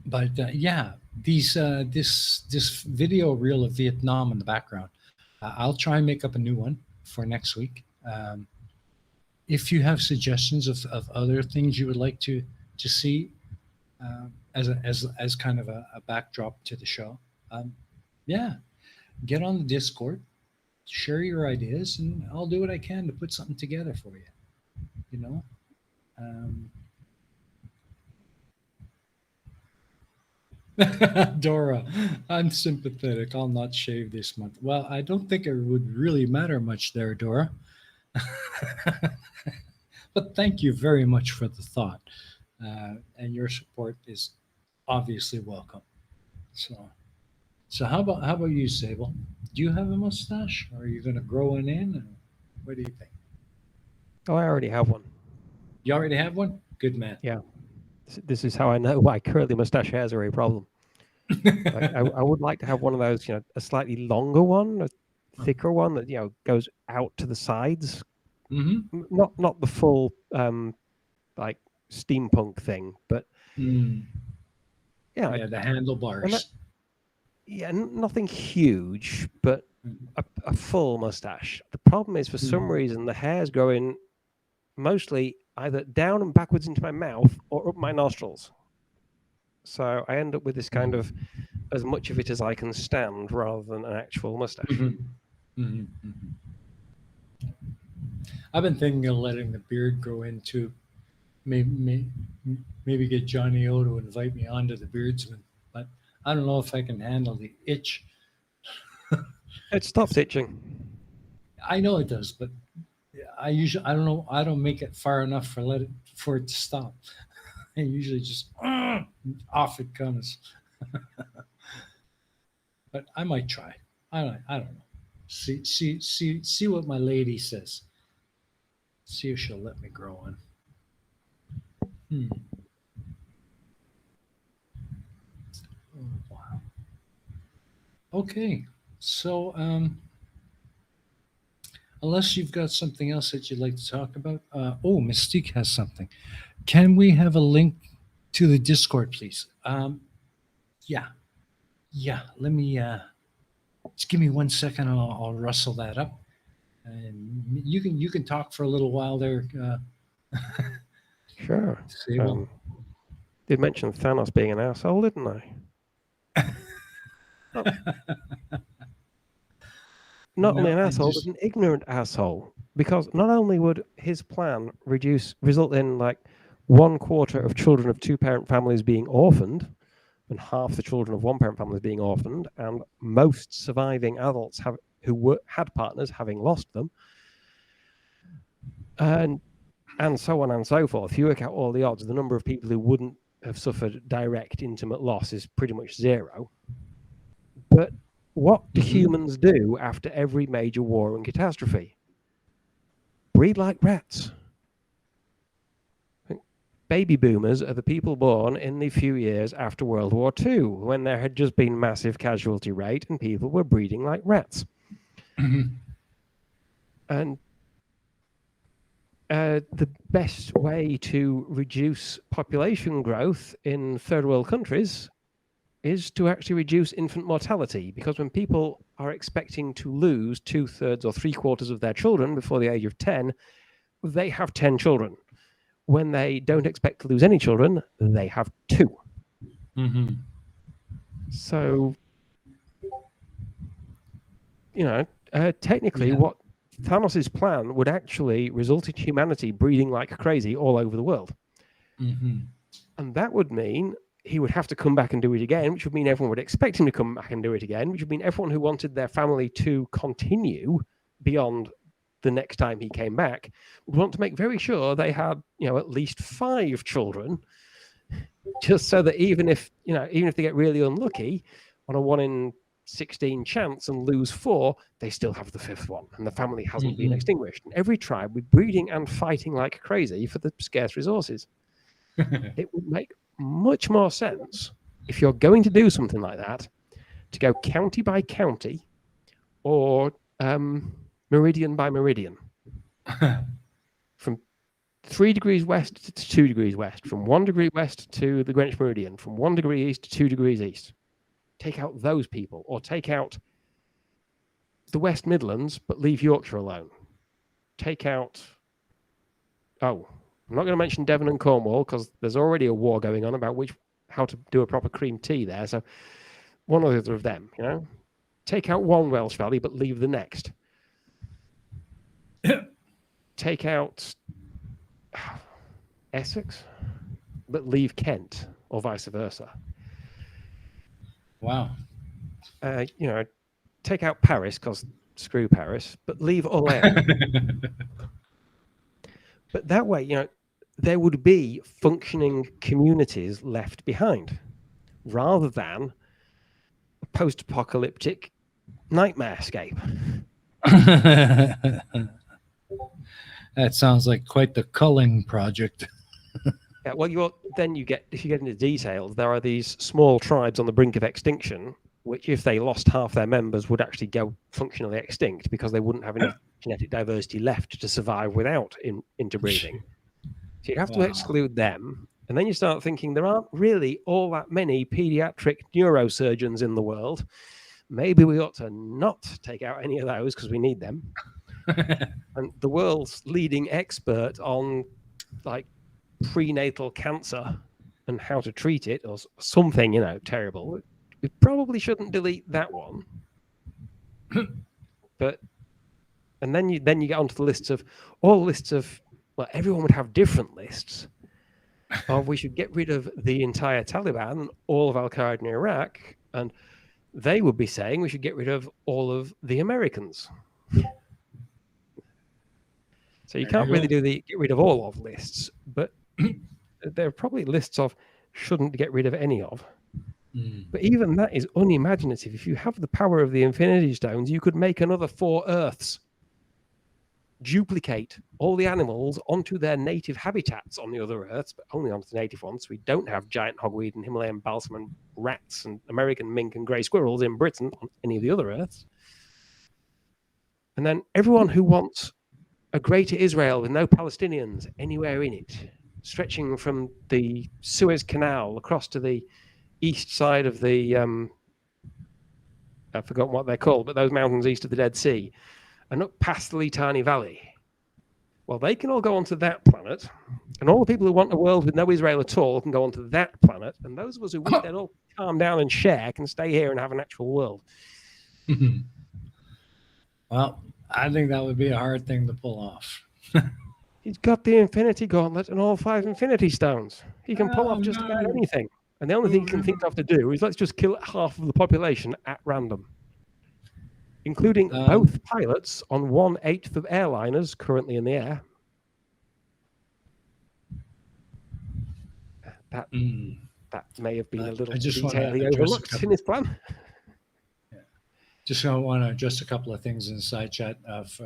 but yeah, this video reel of Vietnam in the background. I'll try and make up a new one for next week. Um, if you have suggestions of other things you would like to see as kind of a backdrop to the show, um, yeah, get on the Discord, share your ideas, and I'll do what I can to put something together for you. You know, um, Dora, I'm sympathetic. I'll not shave this month. Well, I don't think it would really matter much there, Dora. But thank you very much for the thought, and your support is obviously welcome. So, so how about you, Sable? Do you have a mustache? Or are you going to grow one in? Or what do you think? Oh, I already have one. You already have one. Good man. Yeah. This is how I know why curly mustache hairs are a problem. Like, I would like to have one of those, a slightly longer one, a thicker one that goes out to the sides. Mm-hmm. Not the full like steampunk thing, but Yeah, the handlebars. Nothing huge, but Mhm. a full mustache. The problem is, for some reason, the hair's growing mostly either down and backwards into my mouth or up my nostrils. So I end up with this kind of as much of it as I can stand rather than an actual mustache. Mm-hmm. Mm-hmm. Mm-hmm. I've been thinking of letting the beard grow into maybe get Johnny O to invite me onto the beardsman, but I don't know if I can handle the itch. It stops itching. I know it does, but I don't know, I don't make it far enough for it to stop. I usually just off it comes. But I might try. I don't know. See what my lady says. See if she'll let me grow one. Hmm. Oh, wow. Okay. So, unless you've got something else that you'd like to talk about, Mystique has something. Can we have a link to the Discord, please? Yeah, yeah. Let me just give me 1 second. I'll rustle that up, and you can talk for a little while there, Sure. Sable. Did mention Thanos being an asshole, didn't I? Not only No, an I asshole, but just. an ignorant asshole. Because not only would his plan result in like 1/4 of children of two-parent families being orphaned, and half the children of one-parent families being orphaned, and most surviving adults had partners having lost them, and so on and so forth. If you work out all the odds, the number of people who wouldn't have suffered direct intimate loss is pretty much zero. But what do humans do after every major war and catastrophe? Breed like rats. Baby boomers are the people born in the few years after World War II, when there had just been massive casualty rate and people were breeding like rats. And the best way to reduce population growth in third world countries is to actually reduce infant mortality, because when people are expecting to lose 2/3 or 3/4 of their children before the age of 10, they have 10 children. When they don't expect to lose any children, they have 2. So, technically, what Thanos' plan would actually result in humanity breeding like crazy all over the world. And that would mean he would have to come back and do it again, which would mean everyone would expect him to come back and do it again, which would mean everyone who wanted their family to continue beyond the next time he came back would want to make very sure they had, at least 5 children, just so that even if they get really unlucky on a 1 in 16 chance and lose 4, they still have the 5th one, and the family hasn't been extinguished. And every tribe would be breeding and fighting like crazy for the scarce resources. It would make much more sense, if you're going to do something like that, to go county by county or meridian by meridian. From 3 degrees west to 2 degrees west, from 1 degree west to the Greenwich Meridian, from 1 degree east to 2 degrees east. Take out those people, or take out the West Midlands, but leave Yorkshire alone. take out... Oh, I'm not going to mention Devon and Cornwall because there's already a war going on about how to do a proper cream tea there. So one or the other of them, take out one Welsh valley but leave the next. Take out Essex but leave Kent, or vice versa. Wow. Take out Paris because screw Paris, but leave Orleans. But that way, there would be functioning communities left behind, rather than a post-apocalyptic nightmarescape. That sounds like quite the culling project. Yeah, well, if you get into details, there are these small tribes on the brink of extinction, which, if they lost half their members, would actually go functionally extinct because they wouldn't have enough genetic diversity left to survive without interbreeding. So you'd have to exclude them. And then you start thinking there aren't really all that many pediatric neurosurgeons in the world. Maybe we ought to not take out any of those because we need them. And the world's leading expert on prenatal cancer and how to treat it, or something, terrible. We probably shouldn't delete that one. And then you get onto the lists of well, everyone would have different lists of we should get rid of the entire Taliban and all of Al-Qaeda in Iraq, and they would be saying we should get rid of all of the Americans. So you can't really do the get rid of all of lists, but there are probably lists of shouldn't get rid of any of. But even that is unimaginative. If you have the power of the Infinity Stones, you could make another 4 Earths, duplicate all the animals onto their native habitats on the other Earths, but only onto the native ones. So we don't have giant hogweed and Himalayan balsam and rats and American mink and grey squirrels in Britain on any of the other Earths. And then everyone who wants a greater Israel with no Palestinians anywhere in it, stretching from the Suez Canal across to the east side of the, I've forgotten what they're called, but those mountains east of the Dead Sea, and up past the Litani Valley. Well, they can all go onto that planet, and all the people who want a world with no Israel at all can go onto that planet, and those of us who wish they'd all calm down and share can stay here and have an actual world. Well, I think that would be a hard thing to pull off. He's got the Infinity Gauntlet and all 5 Infinity Stones. He can pull off just about anything. And the only thing he can think of to do is let's just kill half of the population at random, including both pilots on 1/8 of airliners currently in the air. That may have been a little detail he overlooked in his plan. Just want to address a couple of things in the side chat of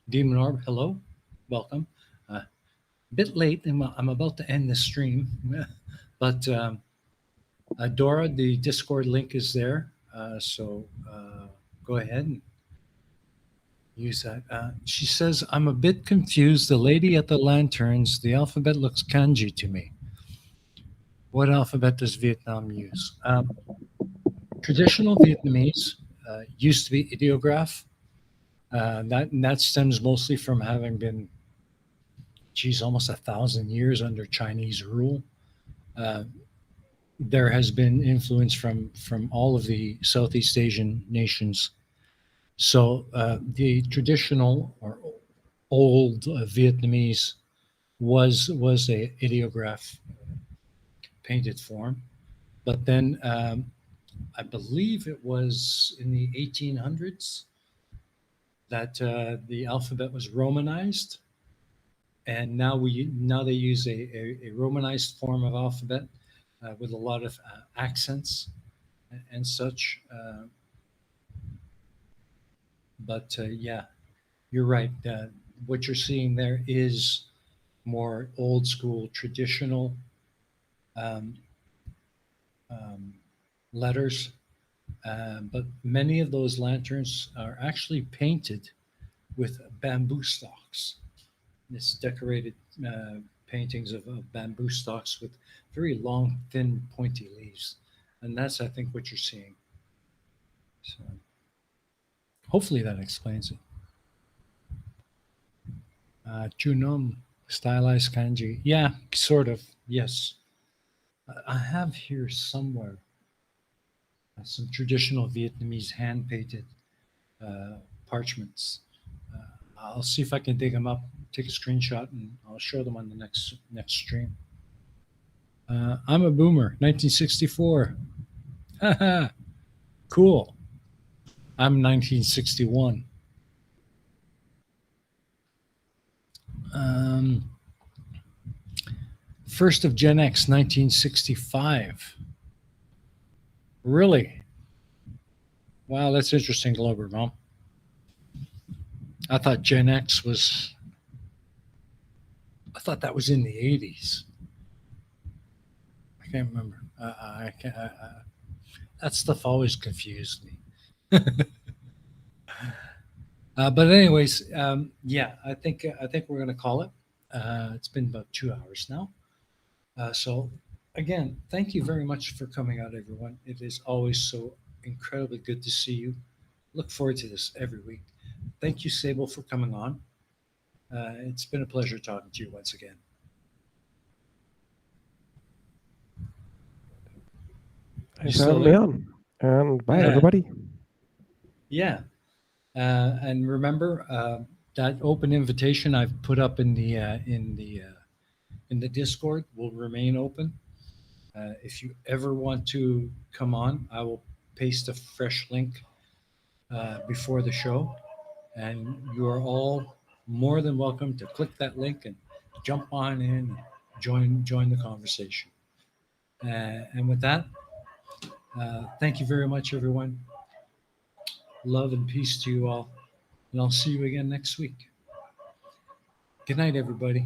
Demon Orb. Hello, welcome. A bit late. I'm about to end the stream, but Dora, the Discord link is there, so go ahead and use that. She says, I'm a bit confused. The lady at the lanterns, the alphabet looks kanji to me. What alphabet does Vietnam use? Traditional Vietnamese used to be ideograph. That stems mostly from having been, almost 1,000 years under Chinese rule. There has been influence from all of the Southeast Asian nations. So the traditional or old Vietnamese was a ideograph painted form, but then I believe it was in the 1800s that the alphabet was Romanized, and now they use a Romanized form of alphabet with a lot of accents and such. But yeah, you're right. What you're seeing there is more old school, traditional letters. But many of those lanterns are actually painted with bamboo stalks. It's decorated paintings of bamboo stalks with very long, thin, pointy leaves. And that's, I think, what you're seeing. So hopefully that explains it. Chunum, stylized kanji. Yeah, sort of. Yes. I have here somewhere some traditional Vietnamese hand painted uh, parchments. Uh, I'll see if I can dig them up, take a screenshot, and I'll show them on the next stream. I'm a boomer, 1964. Haha, cool. I'm 1961. Um, First of Gen X, 1965. Really? Wow, that's interesting, Glober, Mom. I thought Gen X was, I thought that was in the 80s. I can't remember. I can't, that stuff always confused me. But anyways, yeah, I think we're gonna call it. It's been about 2 hours now. So again, thank you very much for coming out, everyone. It is always so incredibly good to see you. Look forward to this every week. Thank you, Sable, for coming on. It's been a pleasure talking to you once again. You Thanks for still having me there? on. And bye, Yeah. everybody. Yeah. And remember that open invitation I've put up in the Discord will remain open. If you ever want to come on, I will paste a fresh link before the show, and you are all more than welcome to click that link and jump on in and join the conversation. And with that, thank you very much, everyone. Love and peace to you all, and I'll see you again next week. Good night, everybody.